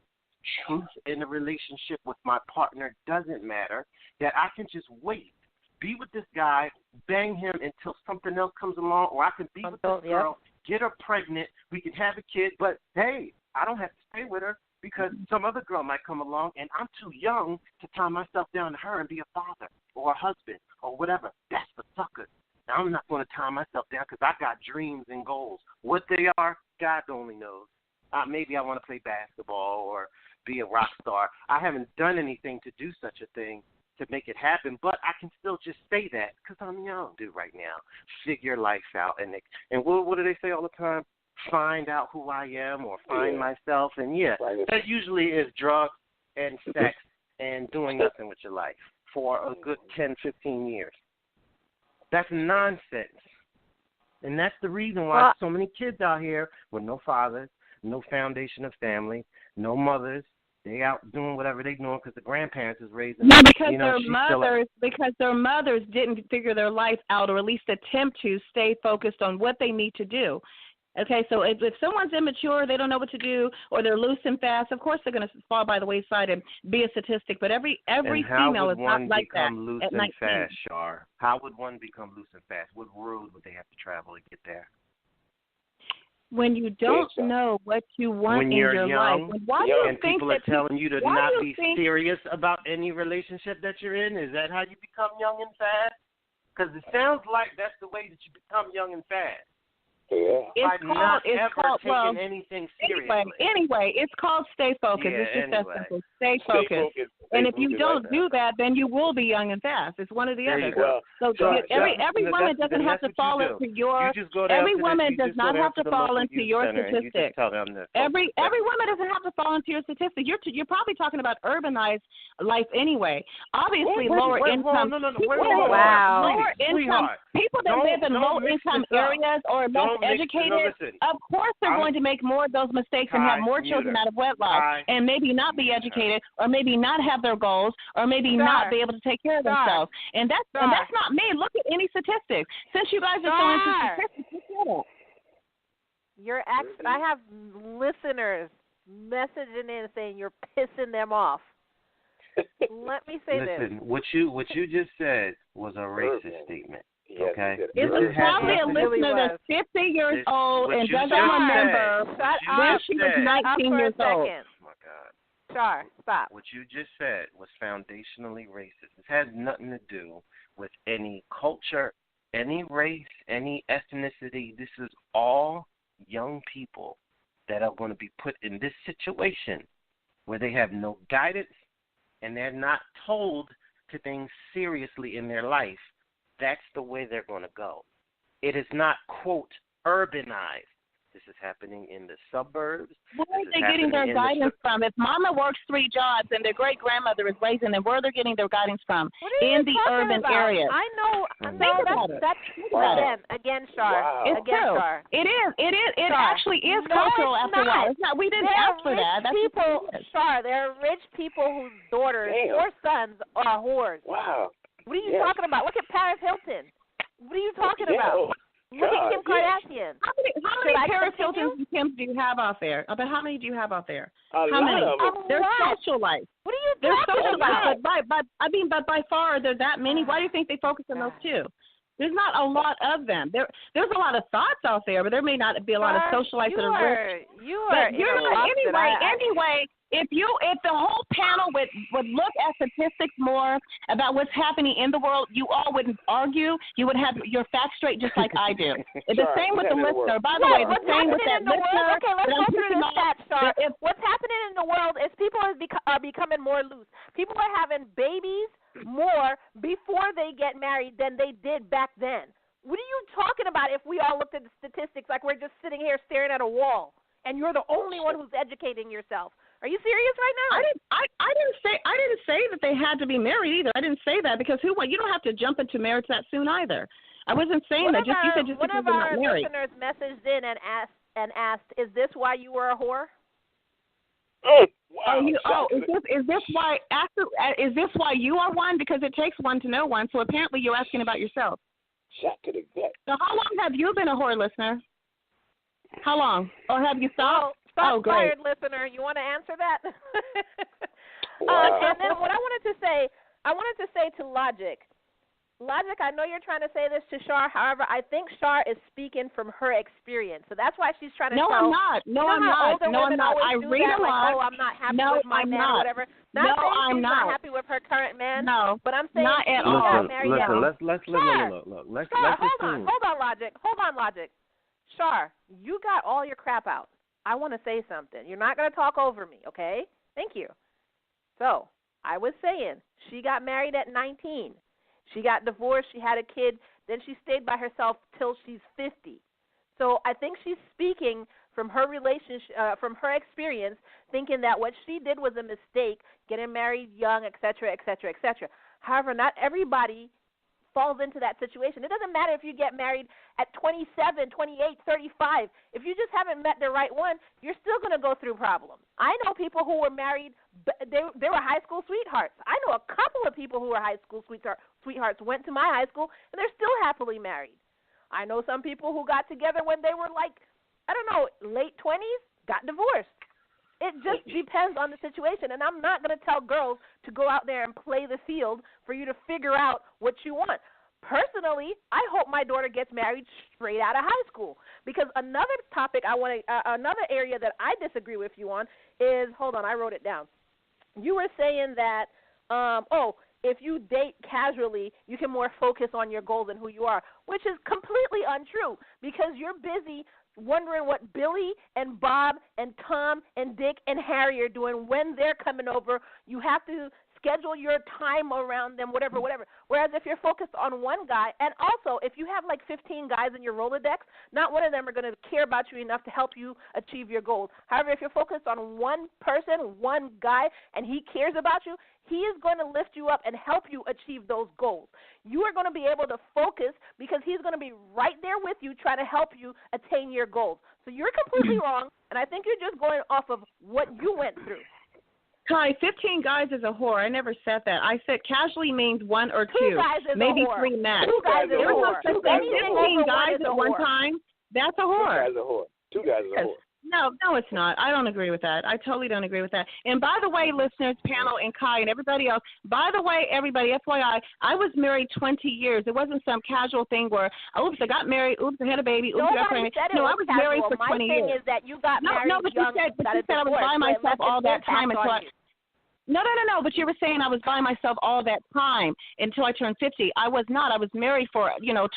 Truth in a relationship with my partner doesn't matter. That I can just wait, be with this guy, bang him until something else comes along, or I can be with this girl, get her pregnant, we can have a kid, but hey, I don't have to stay with her because some other girl might come along and I'm too young to tie myself down to her and be a father or a husband or whatever. That's the sucker. I'm not going to tie myself down because I got dreams and goals. What they are, God only knows. Maybe I want to play basketball or be a rock star. I haven't done anything to do such a thing to make it happen, but I can still just say that because I'm young, dude, right now. Figure life out. And what do they say all the time? Find out who I am or find myself. And, that usually is drugs and sex and doing nothing with your life for a good 10, 15 years. That's nonsense. And that's the reason why so many kids out here with no fathers, no foundation of family, no mothers, they out doing whatever they doing because the grandparents is raising them. Because their mothers didn't figure their life out or at least attempt to stay focused on what they need to do. Okay, so if someone's immature, they don't know what to do, or they're loose and fast, of course they're going to fall by the wayside and be a statistic. But every female is not like that. How would one become loose and fast, Shar? How would one become loose and fast? What road would they have to travel to get there? When you don't know what you want in your life, why do you think people are telling you to not be serious about any relationship that you're in? Is that how you become young and fast? Because it sounds like that's the way that you become young and fast. Yeah. It's called anything serious. Anyway, it's called stay focused. It's just that simple. Stay focused. And if you don't do that, then you will be young and fast. It's one or the other. So every woman doesn't have to fall into your. Every woman does not have to fall into your statistic. Every woman doesn't have to fall into your statistic. You're probably talking about urbanized life anyway. Obviously, lower income. Lower income people that live in low income areas or less educated, of course they're going to make more of those mistakes and have more children out of wedlock and maybe not be educated or maybe not have their goals or maybe not be able to take care of themselves. And that's not me. Look at any statistics. Since you guys are so into statistics, look at it. I have listeners messaging in saying you're pissing them off. Let me say this. Listen, what you just said was a racist statement. Yes, Okay? It's probably a listener that's 50 years old and doesn't remember when she was 19 years old. Oh my God. Char, stop. What you just said was foundationally racist. This has nothing to do with any culture, any race, any ethnicity. This is all young people that are going to be put in this situation where they have no guidance and they're not told to things seriously in their life. That's the way they're going to go. It is not, quote, urbanized. This is happening in the suburbs. Where are they getting their guidance from? If mama works 3 jobs and their great-grandmother is raising them, where are they getting their guidance from? In the urban areas. I know. That's again, Char. Wow. It's again, true. Char. It is. It Char. actually is No, cultural it's after a while. It's not, we didn't ask for that. That's people, Char, there are rich people whose daughters or sons are whores. Wow. What are you talking about? Look at Paris Hilton. What are you talking about? Look at Kim Kardashian. How many Paris Hiltons and Kims do you have out there? About how many do you have out there? How many? They're what? socialites. What are you They're talking about? But by far are there that many? Why do you think they focus on those two? There's not a lot of them. There's a lot of thoughts out there, but there may not be a lot of socialites that are rich. Anyway, if the whole panel would look at statistics more about what's happening in the world, you all wouldn't argue. You would have your facts straight just like I do. The same with the listener. By the way, the same with that listener. Okay, let's go through the stats, Star. What's happening in the world is people are becoming more loose. People are having babies more before they get married than they did back then. What are you talking about if we all looked at the statistics like we're just sitting here staring at a wall and you're the only one who's educating yourself? Are you serious right now? I didn't say that they had to be married either. I didn't say that because you don't have to jump into marriage that soon either. I wasn't saying that. You said just because they're not married. One of our listeners messaged in and asked, "Is this why you were a whore?" Wow. Is this why you are one? Because it takes one to know one. So apparently you're asking about yourself. Shot to the gut. So how long have you been a whore, listener? How long? Or have you stopped? Great. Fired, listener. You want to answer that? Wow. And then what I wanted to say to Logic, I know you're trying to say this to Char. However, I think Char is speaking from her experience. So that's why she's trying to tell. I'm not. I'm not. I read a lot. Oh, I'm not happy with my man or whatever. I'm not happy with her current man. No. But I'm saying not at she all. got married. Let's hold on, Logic. Char, you got all your crap out. I want to say something. You're not going to talk over me, okay? Thank you. So, I was saying, she got married at 19. She got divorced. She had a kid. Then she stayed by herself till she's 50. So I think she's speaking from her relationship, from her experience, thinking that what she did was a mistake, getting married young, et cetera, et cetera, et cetera. However, not everybody falls into that situation. It doesn't matter if you get married at 27, 28, 35. If you just haven't met the right one, you're still going to go through problems. I know people who were married, they were high school sweethearts. I know a couple of people who were high school sweethearts, went to my high school, and they're still happily married. I know some people who got together when they were late 20s, got divorced. It just depends on the situation, and I'm not going to tell girls to go out there and play the field for you to figure out what you want. Personally, I hope my daughter gets married straight out of high school, because another topic another area that I disagree with you on is, hold on, I wrote it down. You were saying that, if you date casually, you can more focus on your goals and who you are, which is completely untrue, because you're busy wondering what Billy and Bob and Tom and Dick and Harry are doing when they're coming over. You have to schedule your time around them, whatever. Whereas if you're focused on one guy, and also if you have like 15 guys in your Rolodex, not one of them are going to care about you enough to help you achieve your goals. However, if you're focused on one person, one guy, and he cares about you, he is going to lift you up and help you achieve those goals. You are going to be able to focus because he's going to be right there with you trying to help you attain your goals. So you're completely wrong, and I think you're just going off of what you went through. Kai, 15 guys is a whore. I never said that. I said casually means one or two, guys is maybe a whore. 3 max. 2 guys is a whore. 15 guys at one time, that's a whore. 2 guys is a whore. 2 guys is a whore. No, it's not. I don't agree with that. I totally don't agree with that. And by the way, listeners, panel, and Kai, and everybody else, by the way, everybody, FYI, I was married 20 years. It wasn't some casual thing where, oops, I got married, oops, I had a baby, oops, I got pregnant. No, I was casual. married for 20 years. My thing is that you got married but young. You said I was by myself all that time until I... No. But you were saying I was by myself all that time until I turned 50. I was not. I was married for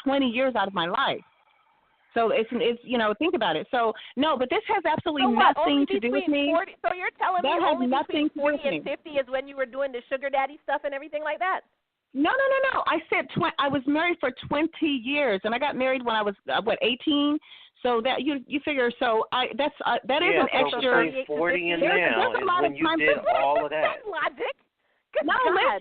20 years out of my life. So it's think about it. So no, but this has absolutely nothing to do with me. 40, so you're telling me only between 40 and 50 is when you were doing the sugar daddy stuff and everything like that? No. I said I was married for 20 years, and I got married when I was 18. So that you figure. So that is an extra. Between 40 and now is when you did all of that. Logic. Good no, God.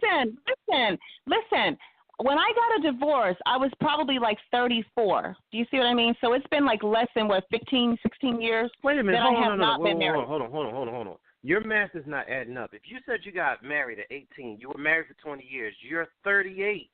listen. When I got a divorce, I was probably like 34. Do you see what I mean? So it's been like less than 15, 16 years. Wait a minute. That I have not been married. Hold on. Your math is not adding up. If you said you got married at 18, you were married for 20 years. You're 38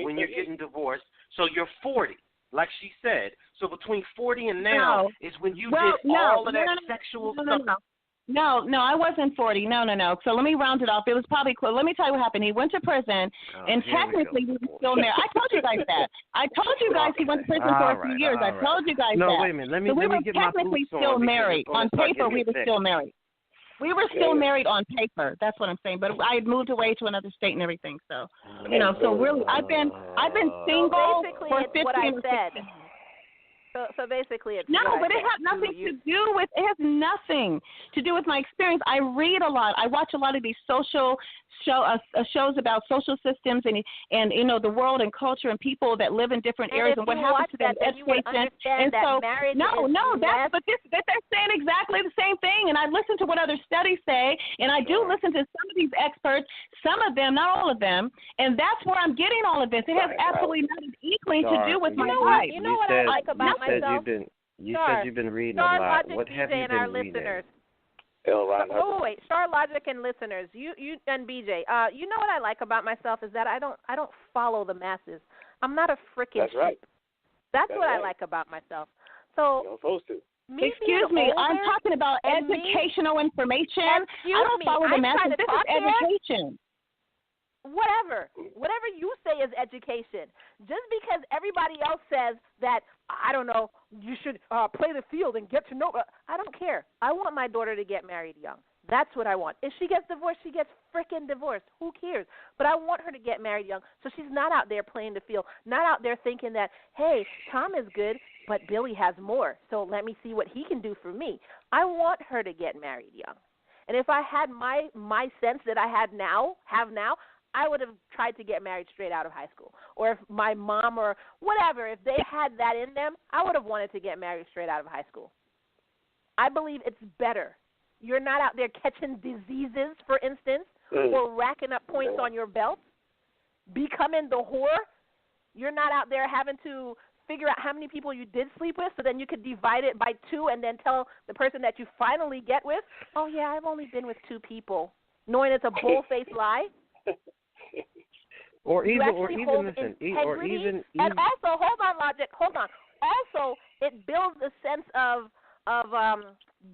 when you're getting divorced. So you're 40, like she said. So between 40 and now is when you did all of that sexual stuff. No, I wasn't 40. No. So let me round it off. It was probably close. Let me tell you what happened. He went to prison, and technically we were still married. I told you guys that. I told you guys he went to prison for a few years. I told you guys that. No, wait a minute. Let me get my boots on. We were technically still married. On paper, we were still married. We were still married on paper. That's what I'm saying. But I had moved away to another state and everything. So, so really, I've been single for 15 or 16. So basically, it's no, but it has nothing to do with. It has nothing to do with my experience. I read a lot. I watch a lot of these social shows about social systems and the world and culture and people that live in different areas and what happens to them, education. And so they're saying exactly the same thing. And I listen to what other studies say, and I do listen to some of these experts, some of them, not all of them, and that's where I'm getting all of this. It has absolutely nothing equally to do with my life. You know what I like about myself? You said you've been reading a lot. What have you been reading? Wait, Star Logic and listeners, you and BJ, you know what I like about myself is that I don't follow the masses. I'm not a freaking That's right. That's what I like about myself. So you're supposed to. Excuse me, I'm talking about educational information. I don't follow the masses. This is education. Whatever you say is education. Just because everybody else says that, I don't know, you should play the field and get to know. I don't care. I want my daughter to get married young. That's what I want. If she gets divorced, she gets frickin' divorced. Who cares? But I want her to get married young so she's not out there playing the field, not out there thinking that, hey, Tom is good, but Billy has more, so let me see what he can do for me. I want her to get married young. And if I had my sense that I have now, I would have tried to get married straight out of high school. Or if my mom or whatever, if they had that in them, I would have wanted to get married straight out of high school. I believe it's better. You're not out there catching diseases, for instance, or racking up points on your belt, becoming the whore. You're not out there having to figure out how many people you did sleep with so then you could divide it by 2 and then tell the person that you finally get with, oh, yeah, I've only been with 2 people, knowing it's a bull-faced lie. Or even and also, hold on, Logic, hold on. Also, it builds a sense of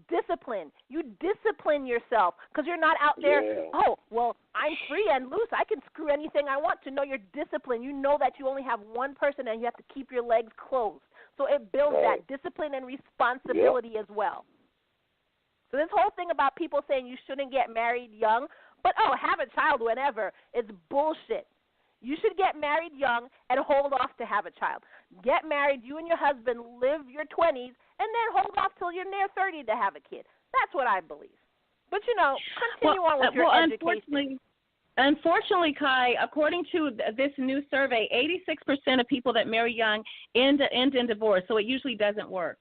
discipline. You discipline yourself because you're not out there, oh, well, I'm free and loose. I can screw anything I want. To know you're disciplined. You know that you only have one person and you have to keep your legs closed. So it builds that discipline and responsibility as well. So this whole thing about people saying you shouldn't get married young, but, have a child whenever, it's bullshit. You should get married young and hold off to have a child. Get married, you and your husband live your 20s, and then hold off till you're near 30 to have a kid. That's what I believe. But, continue on with your education. Unfortunately, Kai, according to this new survey, 86% of people that marry young end in divorce, so it usually doesn't work.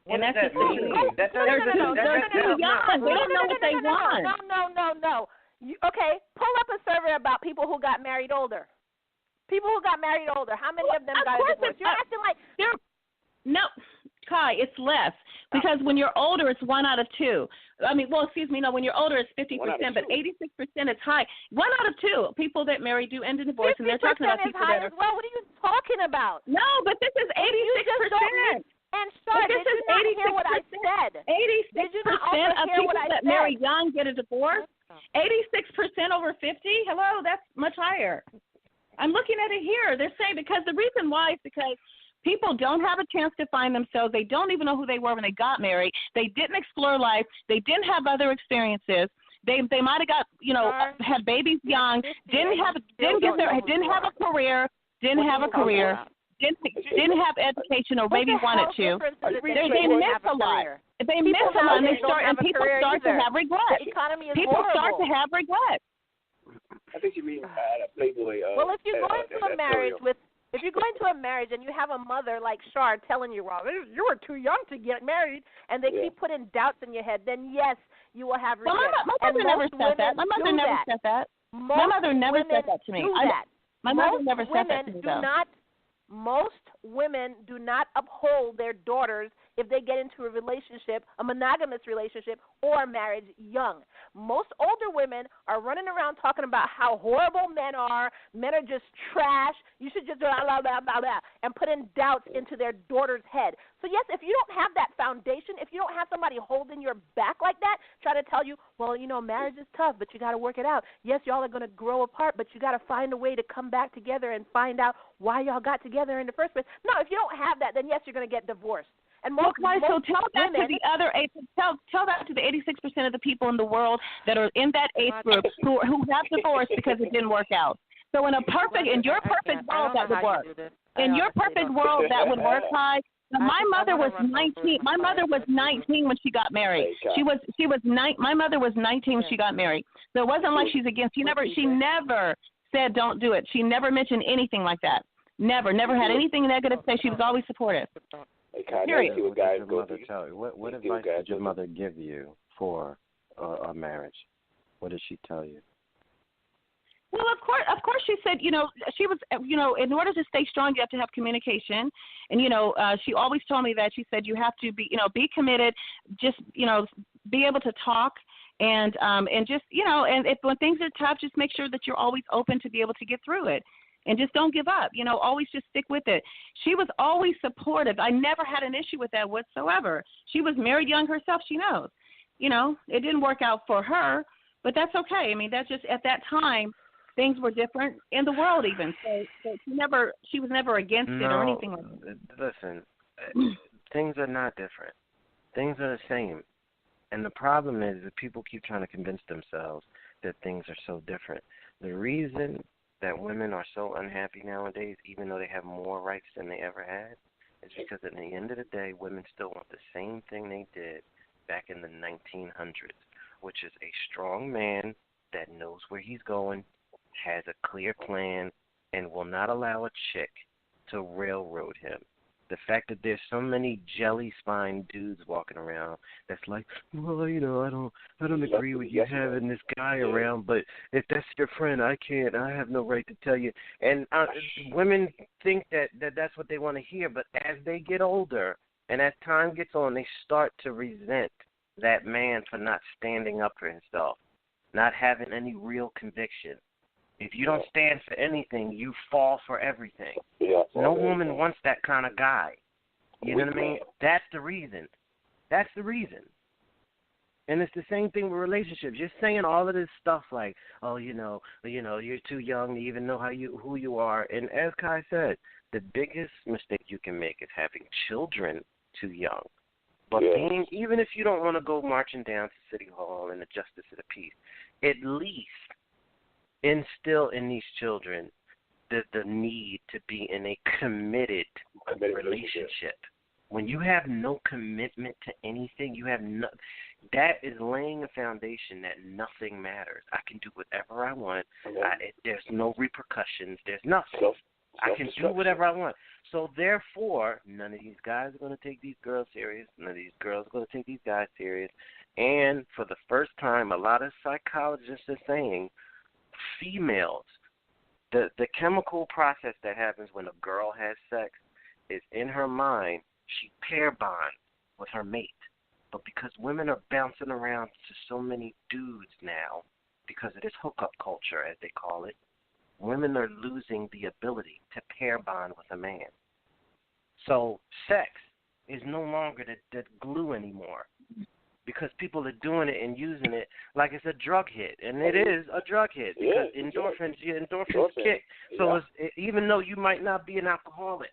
What does that mean? They're too young. They don't know what they want. No. Okay, pull up a survey about people who got married older. People who got married older. How many of them got a divorce? You're acting like no, Kai, it's less because when you're older, it's 1 out of 2. When you're older, it's 50%, but 86% is high. 1 out of 2 people that marry do end in divorce, and they're talking about people that are. Well, what are you talking about? No, but this is 86%. And Star, this is hear what I said? 86% of people that marry young get a divorce. 86% over 50. Hello, that's much higher. I'm looking at it here. They're saying because the reason why is because people don't have a chance to find themselves. They don't even know who they were when they got married. They didn't explore life. They didn't have other experiences. They might have got had babies young. Didn't have a career. Didn't have education or maybe wanted to. They miss a lot. They miss a lot, and people start to have regret. People start to have regret. I think you mean Playboy. Well, if you go into a marriage and you have a mother like Shar telling you, well, you were too young to get married, and they keep putting doubts in your head, then yes, you will have regret. Well, my mother never said that. My mother never said that. My mother never said that to me. My mother never said that to me, though. Most women do not uphold their daughters if they get into a relationship, a monogamous relationship, or a marriage young. Most older women are running around talking about how horrible men are just trash, you should just blah, blah, blah, blah, blah, and putting doubts into their daughter's head. So, yes, if you don't have that foundation, if you don't have somebody holding your back like that, try to tell you, well, marriage is tough, but you got to work it out. Yes, y'all are going to grow apart, but you got to find a way to come back together and find out why y'all got together in the first place. No, if you don't have that, then, yes, you're going to get divorced. And so tell that to the other tell that to the 86% of the people in the world that are in that age group who have divorced because it didn't work out. So in your perfect world that would work. In your perfect world that would work, Ty. My mother was 19. My mother was 19 when she got married. My mother was 19 when she got married. So it wasn't like she's against. She never said don't do it. She never mentioned anything like that. Never had anything negative to say. She was always supportive. Period. What advice did your mother give you for a marriage? What did she tell you? Well, of course, she said, she was, in order to stay strong, you have to have communication. And, she always told me that. She said you have to be committed, just, be able to talk and just, and if when things are tough, just make sure that you're always open to be able to get through it. And just don't give up, always just stick with it. She was always supportive. I never had an issue with that whatsoever. She was married young herself. She knows, it didn't work out for her, but that's okay. I mean, that's just at that time, things were different in the world even. So she was never against it or anything like that. Listen, things are not different. Things are the same. And the problem is that people keep trying to convince themselves that things are so different. The reason that women are so unhappy nowadays, even though they have more rights than they ever had, is because at the end of the day, women still want the same thing they did back in the 1900s, which is a strong man that knows where he's going, has a clear plan, and will not allow a chick to railroad him. The fact that there's so many jelly-spine dudes walking around that's like, well, I don't agree with you having this guy around, but if that's your friend, I have no right to tell you. And women think that that's what they want to hear, but as they get older and as time gets on, they start to resent that man for not standing up for himself, not having any real conviction. If you don't stand for anything, you fall for everything. No woman wants that kind of guy. You know what I mean? That's the reason. And it's the same thing with relationships. You're saying all of this stuff like, oh, you're too young to even know who you are. And as Kai said, the biggest mistake you can make is having children too young. But even if you don't want to go marching down to City Hall and the Justice of the Peace, at least instill in these children the need to be in a committed relationship. When you have no commitment to anything, that is laying a foundation that nothing matters. I can do whatever I want. There's no repercussions. There's nothing. I can do whatever I want. So therefore, none of these guys are going to take these girls serious. None of these girls are going to take these guys serious. And for the first time, a lot of psychologists are saying females, the chemical process that happens when a girl has sex is in her mind, she pair bonds with her mate. But because women are bouncing around to so many dudes now, because of this hookup culture, as they call it, women are losing the ability to pair bond with a man. So sex is no longer that glue anymore, because people are doing it and using it like it's a drug hit, and it is a drug hit because your endorphins kick. So even though you might not be an alcoholic,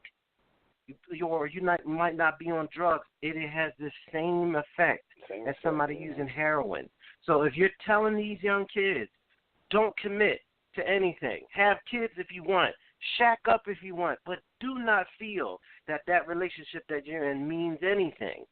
or you might not be on drugs, it has the same effect as somebody using heroin. So if you're telling these young kids, don't commit to anything, have kids if you want, shack up if you want, but do not feel that relationship that you're in means anything.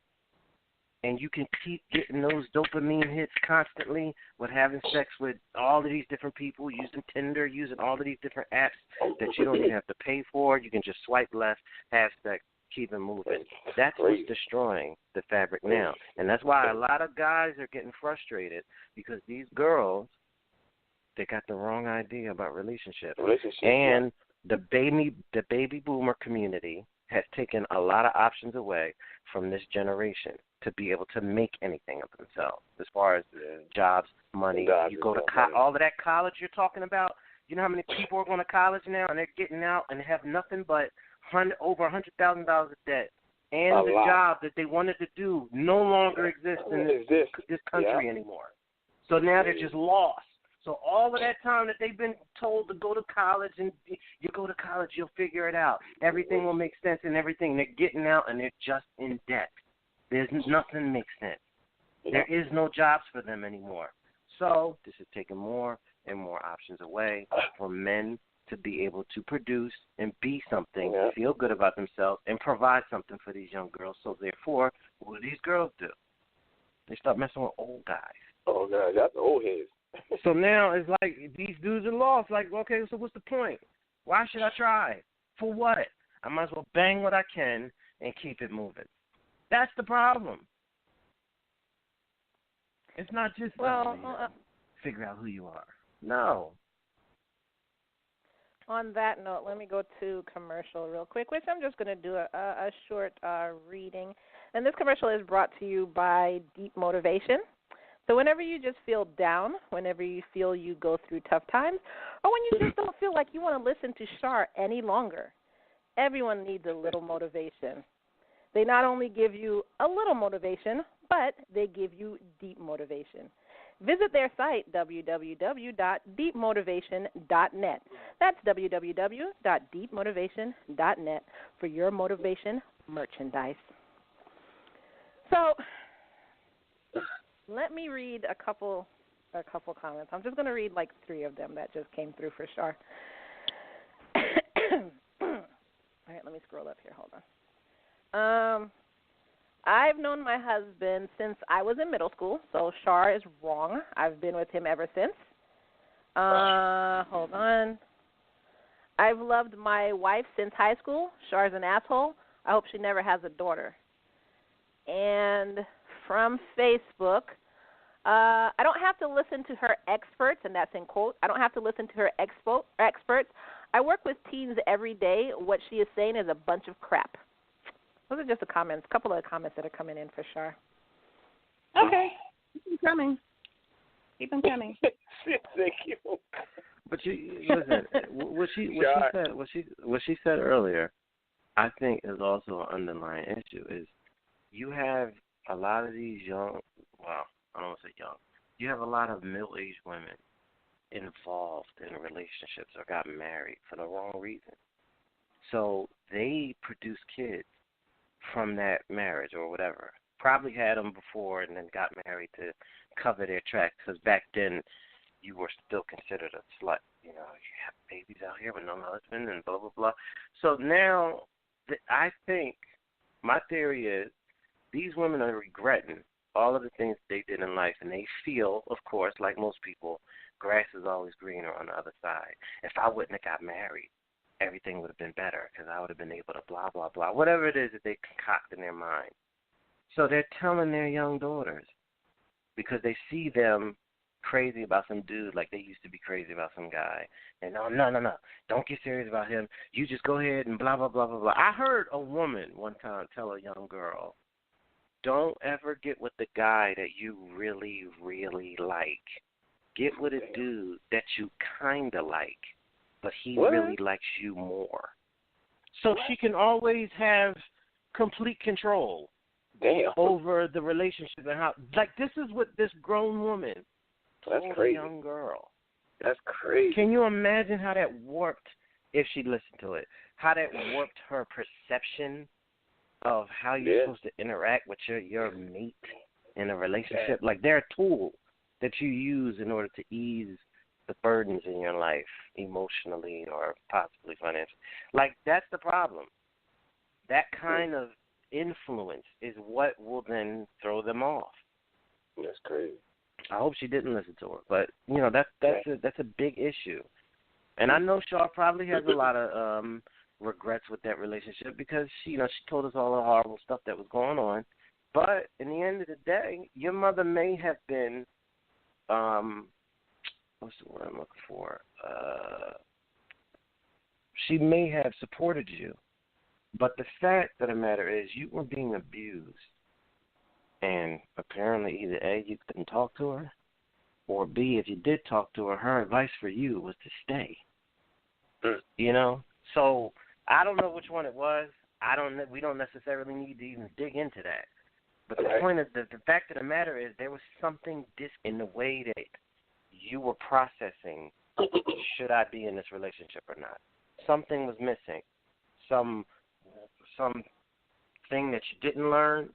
And you can keep getting those dopamine hits constantly with having sex with all of these different people, using Tinder, using all of these different apps that you don't even have to pay for. You can just swipe left, have sex, keep it moving. That's what's destroying the fabric now. And that's why a lot of guys are getting frustrated, because these girls, they got the wrong idea about relationships. And the baby boomer community has taken a lot of options away from this generation to be able to make anything of themselves, as far as jobs, money. You go to all of that college you're talking about. You know how many people are going to college now and they're getting out and have nothing but over $100,000 of debt, and the job that they wanted to do no longer exists in this country anymore. So now they're just lost. So all of that time that they've been told to go to college, and you go to college, you'll figure it out. Everything will make sense and everything. They're getting out and they're just in debt. There's nothing makes sense. There is no jobs for them anymore. So this is taking more and more options away for men to be able to produce and be something, feel good about themselves, and provide something for these young girls. So therefore, what do these girls do? They start messing with old guys. Oh, God, that's old heads. So now it's like these dudes are lost. Like, okay, so what's the point? Why should I try? For what? I might as well bang what I can and keep it moving. That's the problem. It's not just figure out who you are. No. On that note, let me go to commercial real quick, which I'm just going to do a short reading. And this commercial is brought to you by Deep Motivation. So whenever you just feel down, whenever you feel you go through tough times, or when you just don't feel like you want to listen to Shar any longer, everyone needs a little motivation. They not only give you a little motivation, but they give you deep motivation. Visit their site, www.deepmotivation.net. That's www.deepmotivation.net for your motivation merchandise. So let me read a couple comments. I'm just going to read like 3 of them that just came through for Shar. All right, let me scroll up here. Hold on. I've known my husband since I was in middle school, so Shar is wrong. I've been with him ever since. Hold on. I've loved my wife since high school. Shar's an asshole. I hope she never has a daughter. And from Facebook, I don't have to listen to her experts, and that's in quotes. I don't have to listen to her experts. I work with teens every day. What she is saying is a bunch of crap. Those are just the comments, a couple of comments that are coming in for Shar. Okay. Keep them coming. Keep them coming. Thank you. But listen, what she said earlier, I think is also an underlying issue. Is you have a lot of these young, well, I don't want to say young, you have a lot of middle-aged women involved in relationships or got married for the wrong reason. So they produce kids from that marriage or whatever. Probably had them before and then got married to cover their tracks, because back then you were still considered a slut. You know, you have babies out here with no husband and blah, blah, blah. So now I think my theory is these women are regretting all of the things they did in life, and they feel, of course, like most people, grass is always greener on the other side. If I wouldn't have got married, everything would have been better because I would have been able to blah, blah, blah, whatever it is that they concoct in their mind. So they're telling their young daughters because they see them crazy about some dude like they used to be crazy about some guy. And no, don't get serious about him. You just go ahead and blah, blah, blah, blah, blah. I heard a woman one time tell a young girl, don't ever get with the guy that you really, really like. Get with a dude that you kind of like, but he really likes you more. So she can always have complete control Damn. over the relationship and how. Like, this is what this grown woman That's told crazy. a young girl. That's crazy. Can you imagine how that warped, if she listened to it, how that warped her perception of how you're supposed to interact with your mate in a relationship? Like, they're a tool that you use in order to ease the burdens in your life, emotionally or possibly financially. Like, that's the problem. That kind of influence is what will then throw them off. That's crazy. I hope she didn't listen to her, but that's a big issue. And I know Shaw probably has a lot of regrets with that relationship because she told us all the horrible stuff that was going on. But in the end of the day, your mother may have been, what's the word I'm looking for? She may have supported you, but the fact of the matter is you were being abused. And apparently either A, you couldn't talk to her, or B, if you did talk to her, her advice for you was to stay. So I don't know which one it was. We don't necessarily need to even dig into that. But the point is that the fact of the matter is there was something in the way that you were processing, should I be in this relationship or not? Something was missing. Some thing that you didn't learn,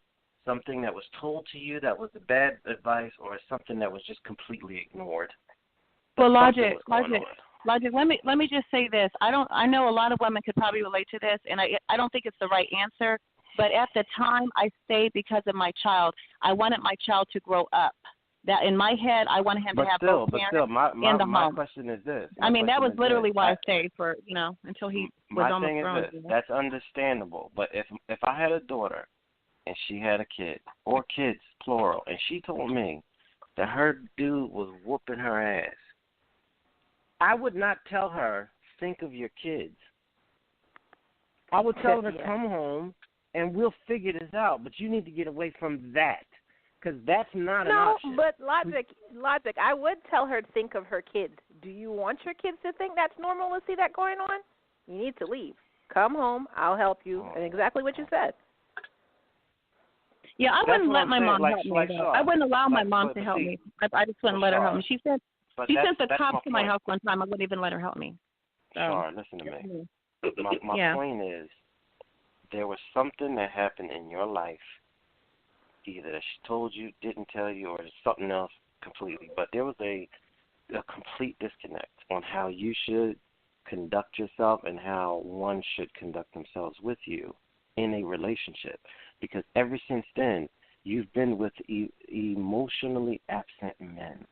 something that was told to you that was the bad advice, or something that was just completely ignored. Well, Logic. Let me just say this. I know a lot of women could probably relate to this, and I don't think it's the right answer. But at the time, I stayed because of my child. I wanted my child to grow up. That in my head, I wanted him to have both parents in the home. My question is this. That was literally why I stayed for until he was almost grown. My thing is this. That's understandable. But if I had a daughter and she had a kid, or kids, plural, and she told me that her dude was whooping her ass, I would not tell her, think of your kids. I would tell her to come home and we'll figure this out, but you need to get away from that, because that's not an option. No, but logic, I would tell her to think of her kids. Do you want your kids to think that's normal to see that going on? You need to leave. Come home, I'll help you, and exactly what you said. Yeah, I wouldn't let my mom help me. I wouldn't allow my mom to help me. I just wouldn't let her help me. She sent the cops to my house one time. I wouldn't even let her help me. Sure, listen to me. My point is, there was something that happened in your life, either that she told you, didn't tell you, or something else completely. But there was a complete disconnect on how you should conduct yourself and how one should conduct themselves with you in a relationship. Because ever since then, you've been with emotionally absent men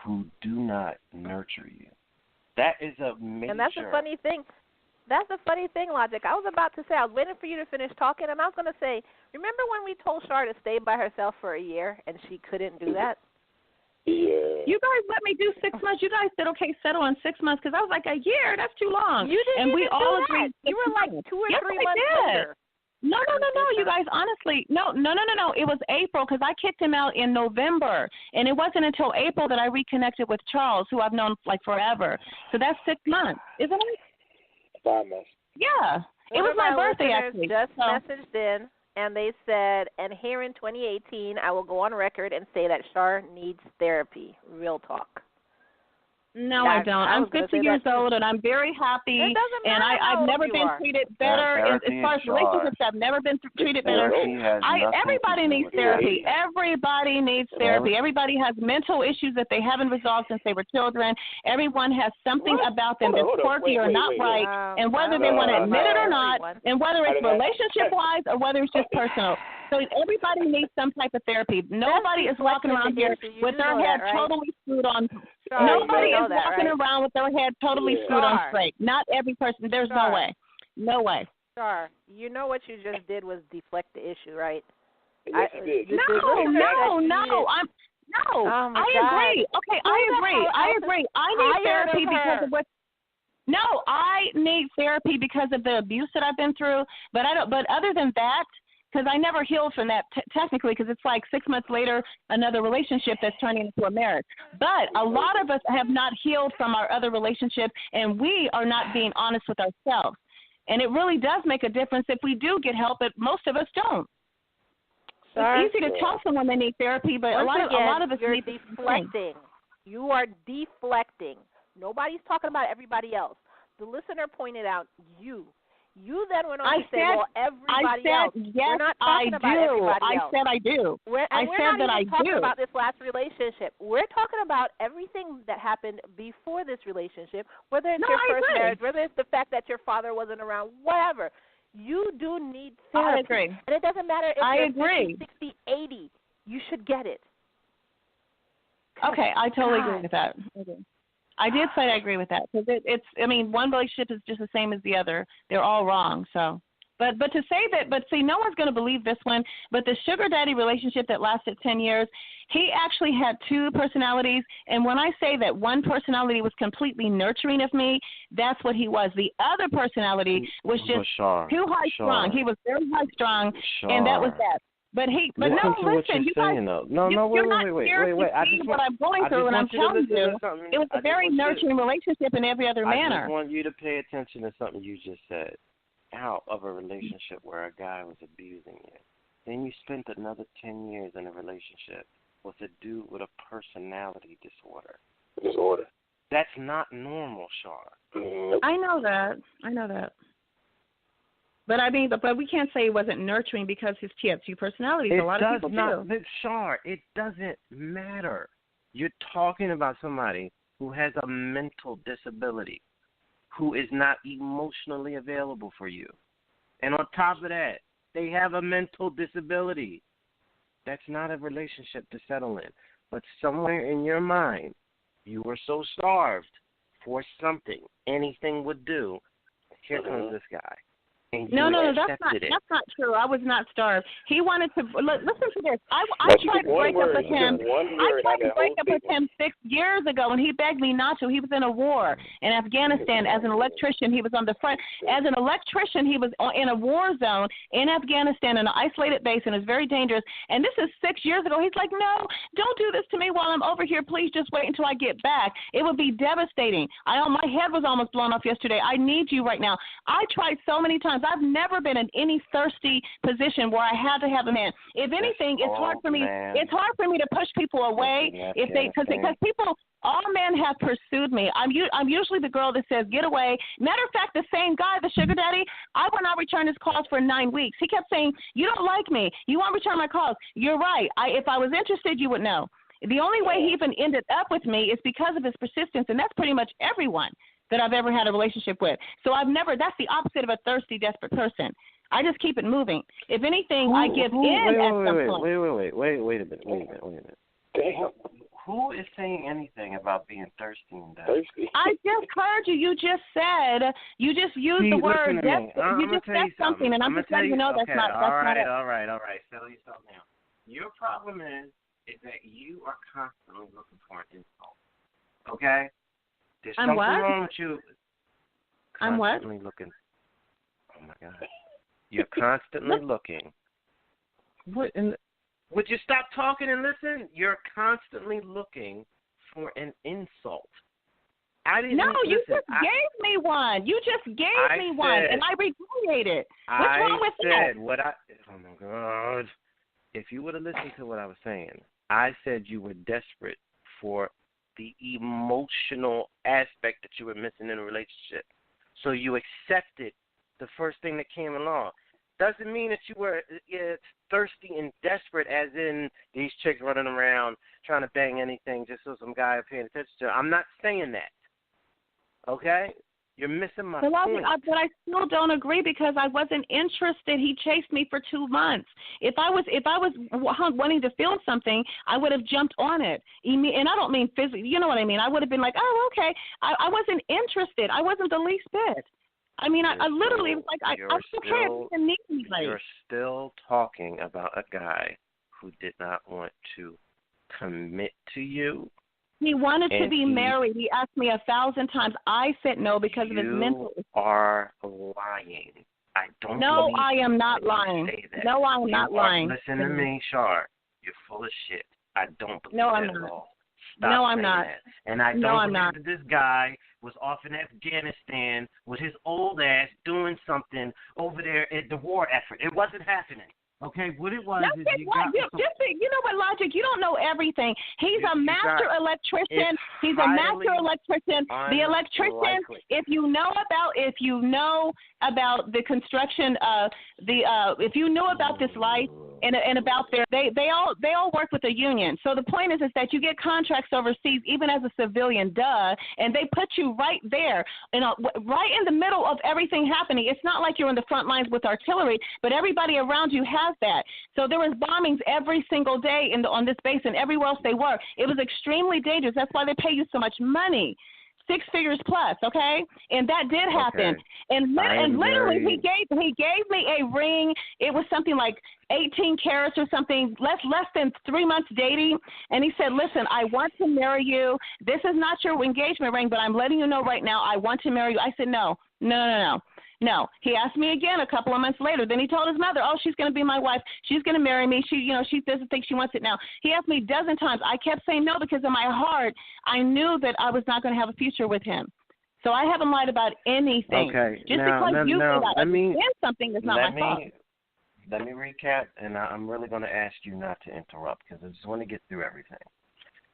who do not nurture you. That is a major... And that's a funny thing. That's a funny thing, Logic. I was about to say, I was waiting for you to finish talking, and I was going to say, remember when we told Shar to stay by herself for a year, and she couldn't do that? Yeah. You guys let me do 6 months. You guys said, okay, settle in 6 months, because I was like, a year, that's too long. You didn't and even we all do that. You were like 2 or 3 months later. No, you guys, honestly, no. It was April, because I kicked him out in November, and it wasn't until April that I reconnected with Charles, who I've known like forever. So that's 6 months, isn't it? 5 months. Yeah. It was my birthday, actually. Just messaged in, and they said, and here in 2018, I will go on record and say that Shar needs therapy. Real talk. No, I don't. I'm 50 years old, and I'm very happy. It doesn't matter. And I've never been treated better. As far as relationships, I've never been treated better. Everybody needs therapy. Everybody needs therapy. Everybody has mental issues that they haven't resolved since they were children. Everyone has something about them that's quirky or not right, and whether they want to admit it or not, and whether it's relationship-wise or whether it's just personal. So everybody needs some type of therapy. Nobody is walking around here with their head totally screwed on. Nobody is walking around with their head totally screwed on straight. Not every person. There's no way. No way. Shar, you know what you just did was deflect the issue, right? Yes, you did. No. I agree. Okay, I agree. I need therapy because of what. No, I need therapy because of the abuse that I've been through. But I don't. But other than that, because I never healed from that technically, because it's like 6 months later, another relationship that's turning into a marriage. But a lot of us have not healed from our other relationship, and we are not being honest with ourselves. And it really does make a difference if we do get help, but most of us don't. It's easy to tell someone they need therapy, but a lot of us need deflecting. You are deflecting. Nobody's talking about everybody else. The listener pointed out you. You then went on to say, well, everybody else. Yes, we're not talking about everybody else. I said I do. We're not even talking about this last relationship. We're talking about everything that happened before this relationship, whether it's your first marriage, whether it's the fact that your father wasn't around, whatever. You do need therapy. I agree. And it doesn't matter if you're 50, 60, 80. You should get it. Okay, I totally agree with that. Okay. I did say I agree with that because it's. I mean, one relationship is just the same as the other. They're all wrong. So, but to say that, but see, no one's going to believe this one. But the sugar daddy relationship that lasted 10 years, he actually had two personalities. And when I say that one personality was completely nurturing of me, that's what he was. The other personality was just too high strung. He was very high strung, and that was that. But listen, you guys, you're not here to see what I'm going through, and I'm telling you, it was a very nurturing relationship in every other manner. I just want you to pay attention to something you just said. Out of a relationship where a guy was abusing you, then you spent another 10 years in a relationship with a dude with a personality disorder. That's not normal, Shar. I know that. But I mean, but we can't say it wasn't nurturing because he had two personalities. A lot of people do. Shar, it doesn't matter. You're talking about somebody who has a mental disability, who is not emotionally available for you. And on top of that, they have a mental disability. That's not a relationship to settle in. But somewhere in your mind, you were so starved for something, anything would do. Here comes this guy. No, that's not true. I was not starved. He wanted to listen to this. I tried to break up with him. I tried to break up with him 6 years ago, and he begged me not to. He was in a war in Afghanistan as an electrician. He was on the front as an electrician. He was in a war zone in Afghanistan in an isolated base, and it's very dangerous. And this is 6 years ago. He's like, no, don't do this to me while I'm over here. Please just wait until I get back. It would be devastating. My head was almost blown off yesterday. I need you right now. I tried so many times. I've never been in any thirsty position where I had to have a man. If anything, it's hard for me. It's hard for me to push people away because people. All men have pursued me. I'm usually the girl that says, get away. Matter of fact, the same guy, the sugar daddy, I would not return his calls for 9 weeks. He kept saying, you don't like me. You won't return my calls. You're right. If I was interested, you would know. The only way he even ended up with me is because of his persistence, and that's pretty much everyone that I've ever had a relationship with. So that's the opposite of a thirsty, desperate person. I just keep it moving. If anything, I give in at some point. Wait a minute. Damn. Who is saying anything about being thirsty and desperate? I just heard you. You just said, you just used the word desperate. You just said something, and I'm just letting you know that's not it. All right. Settle yourself down. Your problem is that you are constantly looking for an insult. Okay? There's something wrong with you. I'm what? Constantly looking. Oh, my God. You're constantly looking. What? Would you stop talking and listen? You're constantly looking for an insult. You just gave me one. You just gave me one, and I retaliated it. What's wrong with that? Oh, my God. If you would have listened to what I was saying, I said you were desperate for the emotional aspect that you were missing in a relationship. So you accepted the first thing that came along. Doesn't mean that you were thirsty and desperate as in these chicks running around trying to bang anything just so some guy paying attention to. I'm not saying that. Okay? You're missing my point. But I still don't agree because I wasn't interested. He chased me for 2 months. If I was wanting to feel something, I would have jumped on it. And I don't mean physically. You know what I mean? I would have been like, oh, okay. I wasn't interested. I wasn't the least bit. I mean, I literally was like, I'm okay. I didn't need anybody. You're still talking about a guy who did not want to commit to you. He wanted to be married. He asked me 1,000 times. I said no because of his mental. You are lying. I don't. No, I am not lying. No, I'm not lying. Listen to me, Shar. You're full of shit. I don't believe I'm that not. at all. No, I'm not. That. And I don't believe that this guy was off in Afghanistan with his old ass doing something over there at the war effort. It wasn't happening. Okay, what it was is you know what, Logic? You don't know everything. He's a master electrician. He's a master electrician. The electrician, if you know about the construction, if you know about this life and about they all work with the union. So the point is that you get contracts overseas, even as a civilian, and they put you right there, right in the middle of everything happening. It's not like you're in the front lines with artillery, but everybody around you has that. So there was bombings every single day on this base and everywhere else they were. It was extremely dangerous. That's why they pay you so much money. 6 figures plus, okay? And that did happen. Okay. And literally he gave me a ring. It was something like 18 carats or something, less than 3 months dating. And he said, listen, I want to marry you. This is not your engagement ring, but I'm letting you know right now I want to marry you. I said, no. No. He asked me again a couple of months later. Then he told his mother, oh, she's going to be my wife. She's going to marry me. She doesn't think she wants it now. He asked me a dozen times. I kept saying no because in my heart, I knew that I was not going to have a future with him. So I haven't lied about anything. Okay. Just because you feel that understand something is not my fault. Let me recap, and I'm really going to ask you not to interrupt because I just want to get through everything.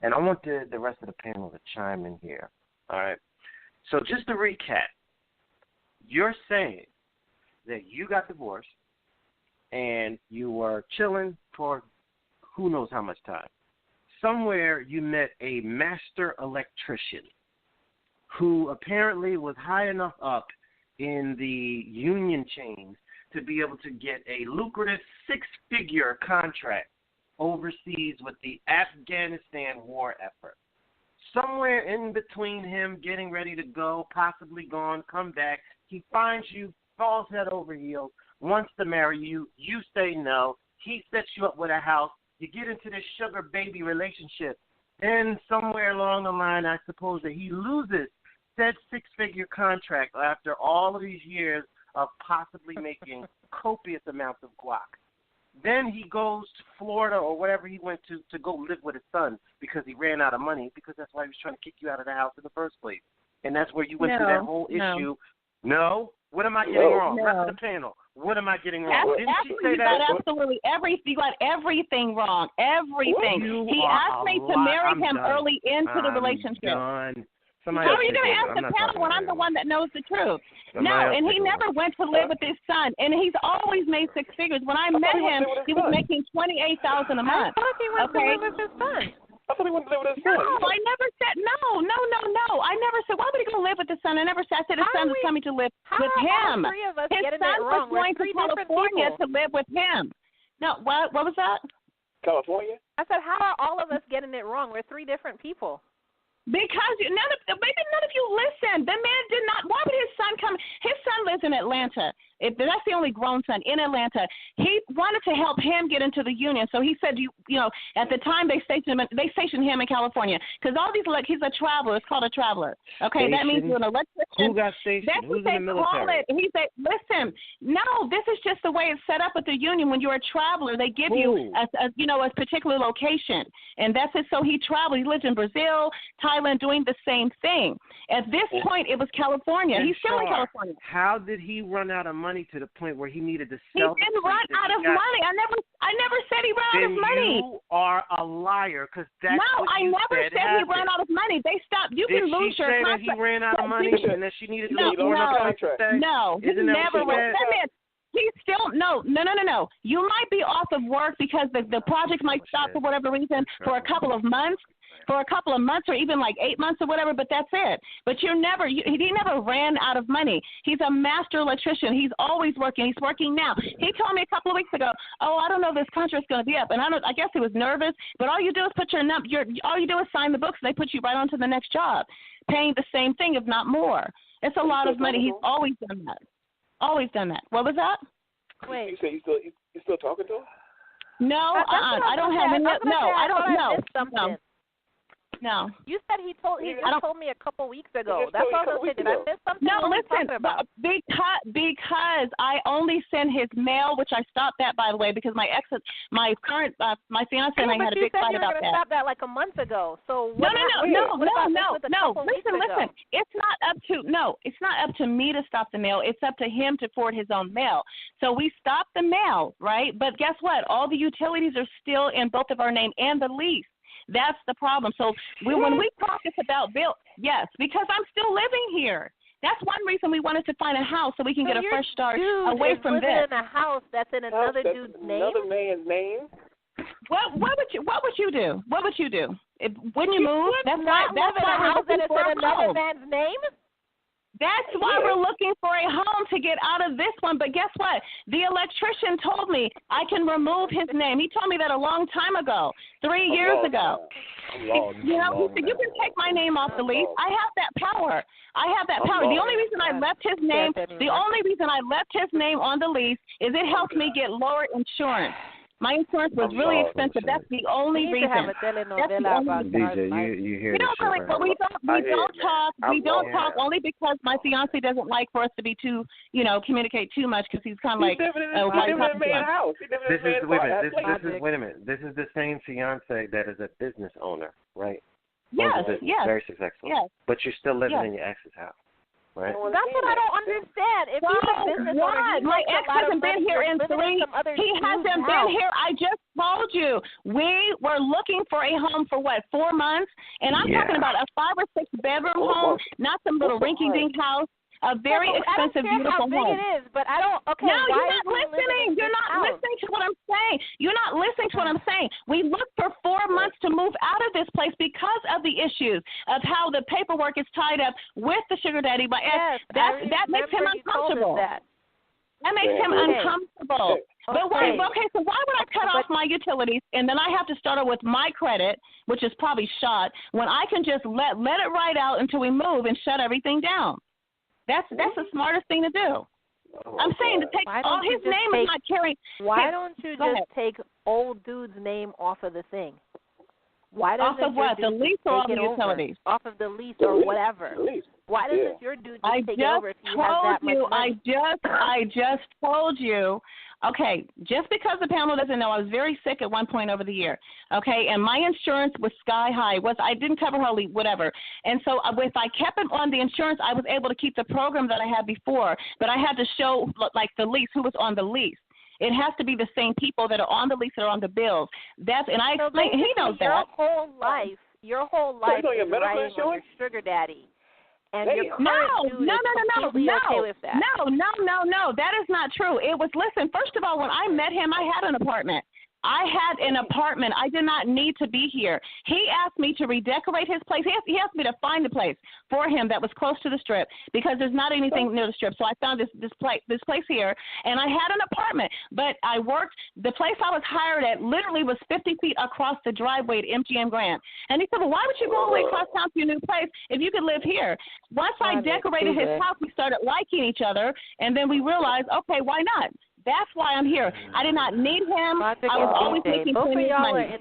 And I want the rest of the panel to chime in here. All right. So just to recap. You're saying that you got divorced and you were chilling for who knows how much time. Somewhere you met a master electrician who apparently was high enough up in the union chains to be able to get a lucrative 6-figure contract overseas with the Afghanistan war effort. Somewhere in between him getting ready to go, possibly gone, come back, he finds you, falls head over heels, wants to marry you. You say no. He sets you up with a house. You get into this sugar baby relationship. Then somewhere along the line, I suppose that he loses said 6-figure contract after all of these years of possibly making copious amounts of guac. Then he goes to Florida or wherever he went to go live with his son because he ran out of money, because that's why he was trying to kick you out of the house in the first place. And that's where you went through that whole issue. No? What am I getting wrong? No. Rest of the panel. What am I getting wrong? Didn't she say you that? Absolutely. You got everything wrong. Everything. He asked me to marry him early into the relationship. How are you going to ask the panel when I'm the one that knows the truth? No, and he never went to live with his son, and he's always made 6 figures. When I met him, he was making $28,000 a month. I thought he went to live with his son. I thought he wanted to live with his son. No, I never said no. I never said, why would he go live with his son? I never said his son was coming to live with him. His son was going to California to live with him. No, what was that? California? I said, how are all of us getting it wrong? We're 3 different people. Because none of you listen. The man did not. Why would his son come? His son lives in Atlanta. That's the only grown son in Atlanta. He wanted to help him get into the union, so he said, you know, at the time they stationed him in California because all these he's a traveler. It's called a traveler. Okay, that means you're an electrician. Who got stationed? That's Who's what in the military? call it. He said, listen, no, this is just the way it's set up with the union. When you're a traveler, they give you a particular location, and that's it. So he traveled. He lived in Brazil, Thailand, doing the same thing. At this point, it was California. He's still in California. How did he run out of money to the point where he needed to sell? He didn't run out of money. I never said he ran out of money. You are a liar, because that's what you said. No, I never said he ran out of money. They stopped. You can lose your contract. Did she say that he ran out of money and that she needed to No, he never ran. He's still no. You might be off of work because the project might stop for whatever reason for a couple of months. Or even like 8 months or whatever, but that's it. But he never ran out of money. He's a master electrician. He's always working. He's working now. He told me a couple of weeks ago, I don't know if this contract's going to be up. And I guess he was nervous, but all you do is all you do is sign the books, and they put you right on to the next job, paying the same thing, if not more. It's a lot of money. He's always done that. Always done that. What was that? Wait. You say you still talking to him? No, I don't have any. No, I don't know. No. You said he told me a couple weeks ago. That's all I was going to say. Did I miss something? No, what listen, because I only send his mail, which I stopped that, by the way, because my fiance and I had a big fight about that. You stopped that like a month ago. So No. Listen. It's not up to me to stop the mail. It's up to him to forward his own mail. So we stopped the mail, right? But guess what? All the utilities are still in both of our name and the lease. That's the problem. So when we practice about bill, yes, because I'm still living here. That's one reason we wanted to find a house so we can get a fresh start away from this. Living in a house that's in another dude's name. Another man's name. What would you do? What would you do? When you move, that's why we're looking for a home. Man's name. That's why we're looking for a home to get out of this one. But guess what? The electrician told me I can remove his name. He told me that a long time ago, 3 years ago. He said, you can take my name off the lease. I have that power. The only reason I left his name, on the lease is it helped me get lower insurance. My insurance was really expensive. That's the only reason. DJ, you hear this shit, right? We don't talk only because my fiance doesn't like for us to be too, communicate too much because he's kind of like. Wait a minute. This is the same fiance that is a business owner, right? Yes. Very successful. Yes. But you're still living in your ex's house. Right. That's what I don't understand. If he's a business owner, my ex hasn't been here in 3. He hasn't been here. I just told you we were looking for a home for 4 months, and I'm talking about a 5 or 6 bedroom home, not some little rinky-dink house. A very expensive, beautiful home. I don't care how big it is, but I don't. Okay, no, you're not listening. You're not listening to what I'm saying. You're not listening to what I'm saying. We looked for 4 months to move out of this place because of the issues of how the paperwork is tied up with the sugar daddy. But that makes him uncomfortable. That makes him uncomfortable. But wait, so why would I cut off my utilities and then I have to start with my credit, which is probably shot, when I can just let it ride out until we move and shut everything down? That's the smartest thing to do. I'm saying to take all his name is not carrying. Why don't you just take old dude's name off of the thing? Why doesn't off of what? The lease or off the utilities? Off of the lease or whatever. Why doesn't your dude just take it over if you have that much money? I just told you. Okay, just because the panel doesn't know, I was very sick at one point over the year. Okay, and my insurance was sky high. I didn't cover hardly whatever. And so if I kept it on the insurance, I was able to keep the program that I had before. But I had to show like the lease, who was on the lease. It has to be the same people that are on the lease that are on the bills. And I explained, he knows that. Your whole life is riding on your sugar daddy. And your current dude is completely okay with that. No. That is not true. Listen, first of all, when I met him, I had an apartment. I did not need to be here. He asked me to redecorate his place. He asked me to find a place for him that was close to the strip because there's not anything near the strip. So I found this place here, and I had an apartment. But the place I was hired at literally was 50 feet across the driveway at MGM Grand. And he said, well, why would you go all the way across town to your new place if you could live here? Once I decorated his house, we started liking each other, and then we realized, okay, why not? That's why I'm here. I did not need him. I was always making plenty of money.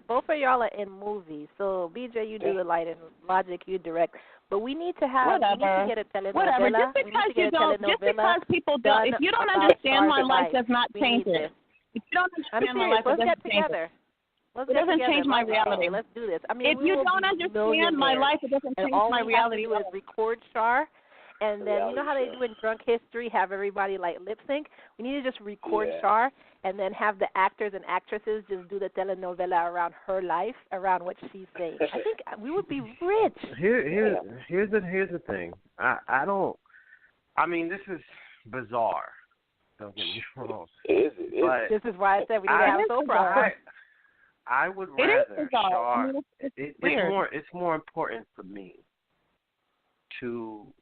Both of y'all are in movies. So, BJ, you do the light, and Logic, you direct. But we need to have, we need to get a telenovela. Whatever. Just because people don't, if you don't understand my life does not change it. If you don't understand my life, it doesn't change it. It doesn't change my reality. Let's do this. If you don't understand my life, it doesn't change my reality. And all we have to do is record Char. And then, you know how they do in Drunk History, have everybody, lip sync? We need to just record Char and then have the actors and actresses just do the telenovela around her life, around what she's saying. I think we would be rich. Here's the thing. This is bizarre. Don't get me wrong. This is why I said we need to have a soap opera. I would rather Char. It's more important for me to,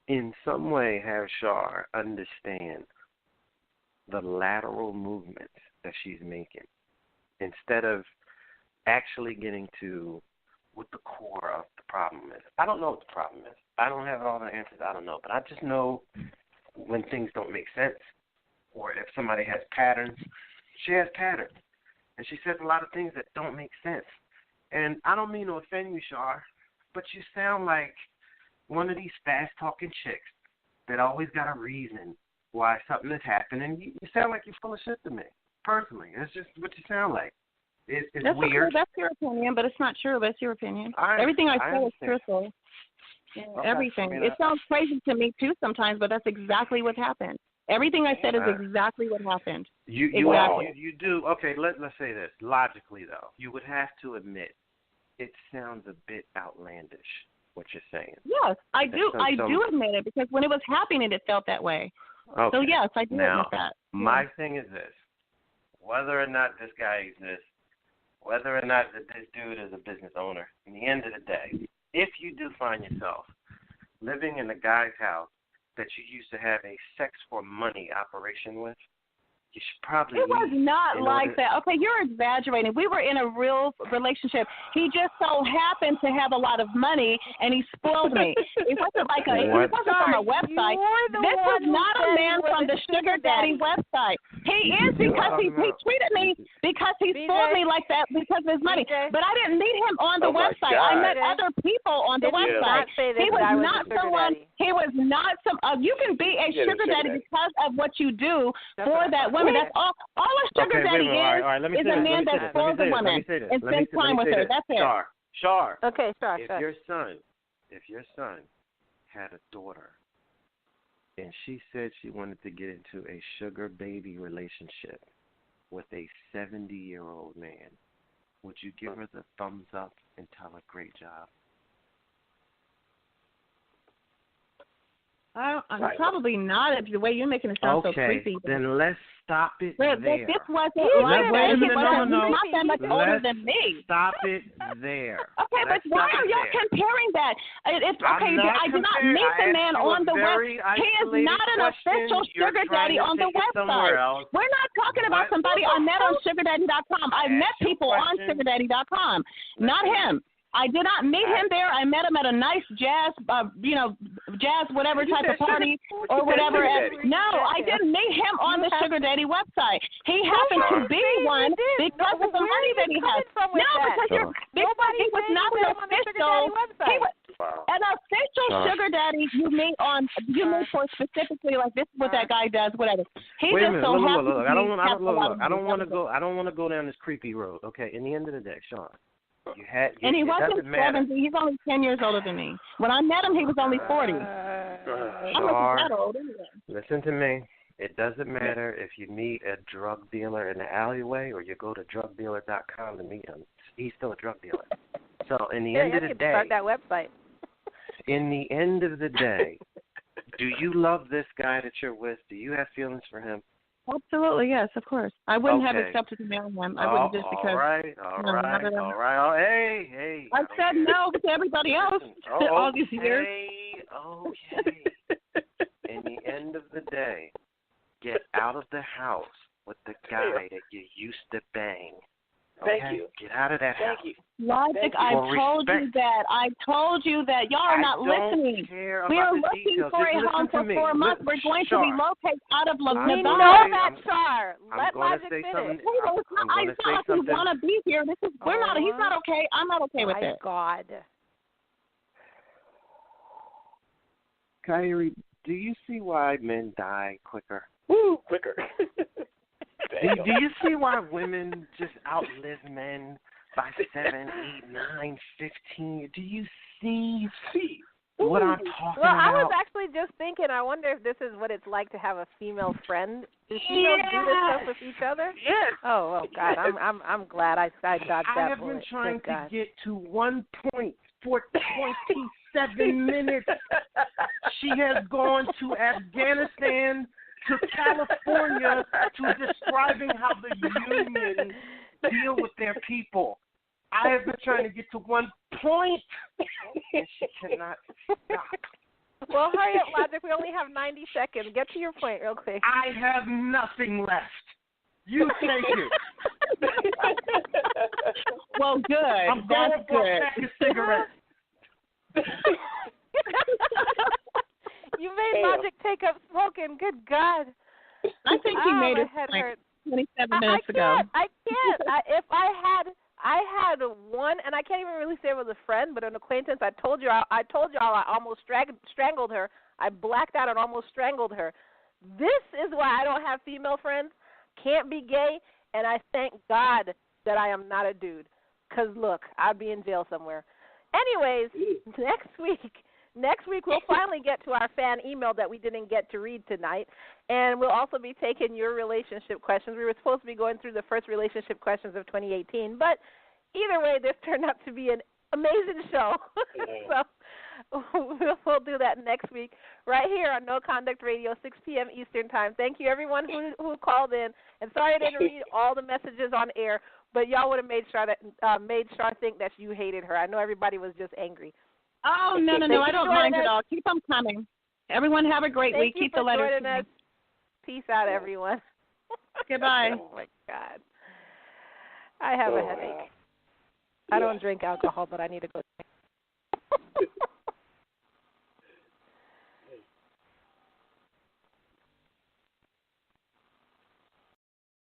in some way, have Char understand the lateral movements that she's making instead of actually getting to what the core of the problem is. I don't know what the problem is. I don't have all the answers. I don't know. But I just know when things don't make sense or if somebody has patterns. She has patterns. And she says a lot of things that don't make sense. And I don't mean to offend you, Shar, but you sound like one of these fast-talking chicks that always got a reason why something is happening. You sound like you're full of shit to me, personally. That's just what you sound like. It's weird. Okay, that's your opinion, but it's not true. That's your opinion. Everything I say is truthful. Yeah, okay. Everything. I mean, it sounds crazy to me, too, sometimes, but that's exactly what happened. Everything I said is exactly what happened. You do. Okay, let's say this. Logically, though, you would have to admit it sounds a bit outlandish, what you're saying. Yes, I do. I do admit it, because when it was happening, it felt that way. Okay. So, yes, I do admit that. My thing is this. Whether or not this guy exists, whether or not that this dude is a business owner, in the end of the day, if you do find yourself living in a guy's house that you used to have a sex for money operation with, you should probably It was not like that. Okay, you're exaggerating. We were in a real relationship. He just so happened to have a lot of money, and he spoiled me. It wasn't like he wasn't from a website. This was not a man from the Sugar Daddy website. He is because he treated me because he spoiled me like that because of his money. But I didn't meet him on the website. I met other people on the website. He was not someone. He was not some. You can be a sugar daddy because of what you do for that woman. That's all a sugar daddy is a man that spoils a woman and spends time with her. That's it. Shar. Okay, Shar. If your son had a daughter and she said she wanted to get into a sugar baby relationship with a 70-year-old man, would you give her the thumbs up and tell her great job? Probably not. The way you're making it sound so creepy. Then let's stop it there. This wasn't like that. He was not that much older than me. Stop it there. Okay, but why are y'all comparing that? It's okay. I did not meet the man on the website. He is not an official sugar daddy on the website. We're not talking about somebody I met on SugarDaddy.com. I met people on SugarDaddy.com, not him. I did not meet him there. I met him at a nice jazz, jazz whatever type of party or whatever. No, I didn't meet him on the Sugar Daddy website. He happened to be one because of the money that he has. No, because he was not an official. An official sugar daddy you meet for specifically like this is what that guy does, whatever. Wait a minute, look. I don't want to go down this creepy road. Okay, in the end of the day, Sean. And he wasn't 70. He's only 10 years older than me. When I met him, he was only 40. I'm not that old anyway. Listen to me. It doesn't matter if you meet a drug dealer in the alleyway or you go to drugdealer.com to meet him. He's still a drug dealer. So in the end of the day, start that website. In the end of the day, do you love this guy that you're with? Do you have feelings for him? Absolutely, yes, of course. I wouldn't have accepted to marry him. I wouldn't just because. All right. Oh, hey. I said no to everybody else all these years. Okay. In the end of the day, get out of the house with the guy that you used to bang. Okay? Thank you. Get out of that house. Thank you. Logic, I told you that. I told you that. Y'all are not listening. We are looking for a home for 4 months. We're going to relocate out of Nevada. We know that, Char. Let Logic finish. I feel like we want to be here. He's not okay. I'm not okay with it. My God. Kyrie, do you see why men die quicker? Woo, quicker. Do you see why women just outlive men by 7, 8, 9, 15? Do you see what I'm talking about? Well, I was actually just thinking, I wonder if this is what it's like to have a female friend. Do females do this stuff with each other? Yes. Oh God, I'm glad I dodged that bullet. I have been trying to get to 1 point for 27 minutes. She has gone to Afghanistan, to California, to describing how the union deal with their people. I have been trying to get to 1 point, and she cannot stop. Well, hurry up, Logic. We only have 90 seconds. Get to your point real quick. I have nothing left. You take it. Well, good. I'm going for a pack of cigarettes. You made Logic take up smoking. Good God. I think he made it like 27 minutes ago. I can't. If I had one, and I can't even really say it was a friend, but an acquaintance. I told y'all I almost strangled her. I blacked out and almost strangled her. This is why I don't have female friends, can't be gay, and I thank God that I am not a dude. Because, look, I'd be in jail somewhere. Anyways, next week we'll finally get to our fan email that we didn't get to read tonight, and we'll also be taking your relationship questions. We were supposed to be going through the first relationship questions of 2018, but either way, this turned out to be an amazing show. So we'll do that next week right here on No Conduct Radio, 6 p.m. Eastern Time. Thank you, everyone who called in. And sorry I didn't read all the messages on air, but y'all would have made Char think that you hated her. I know everybody was just angry. Oh, no, I don't mind at all. Keep them coming. Everyone have a great week. Keep the letters coming. Peace out, everyone. Goodbye. Oh, my God. I have a headache. I don't drink alcohol, but I need to go drink.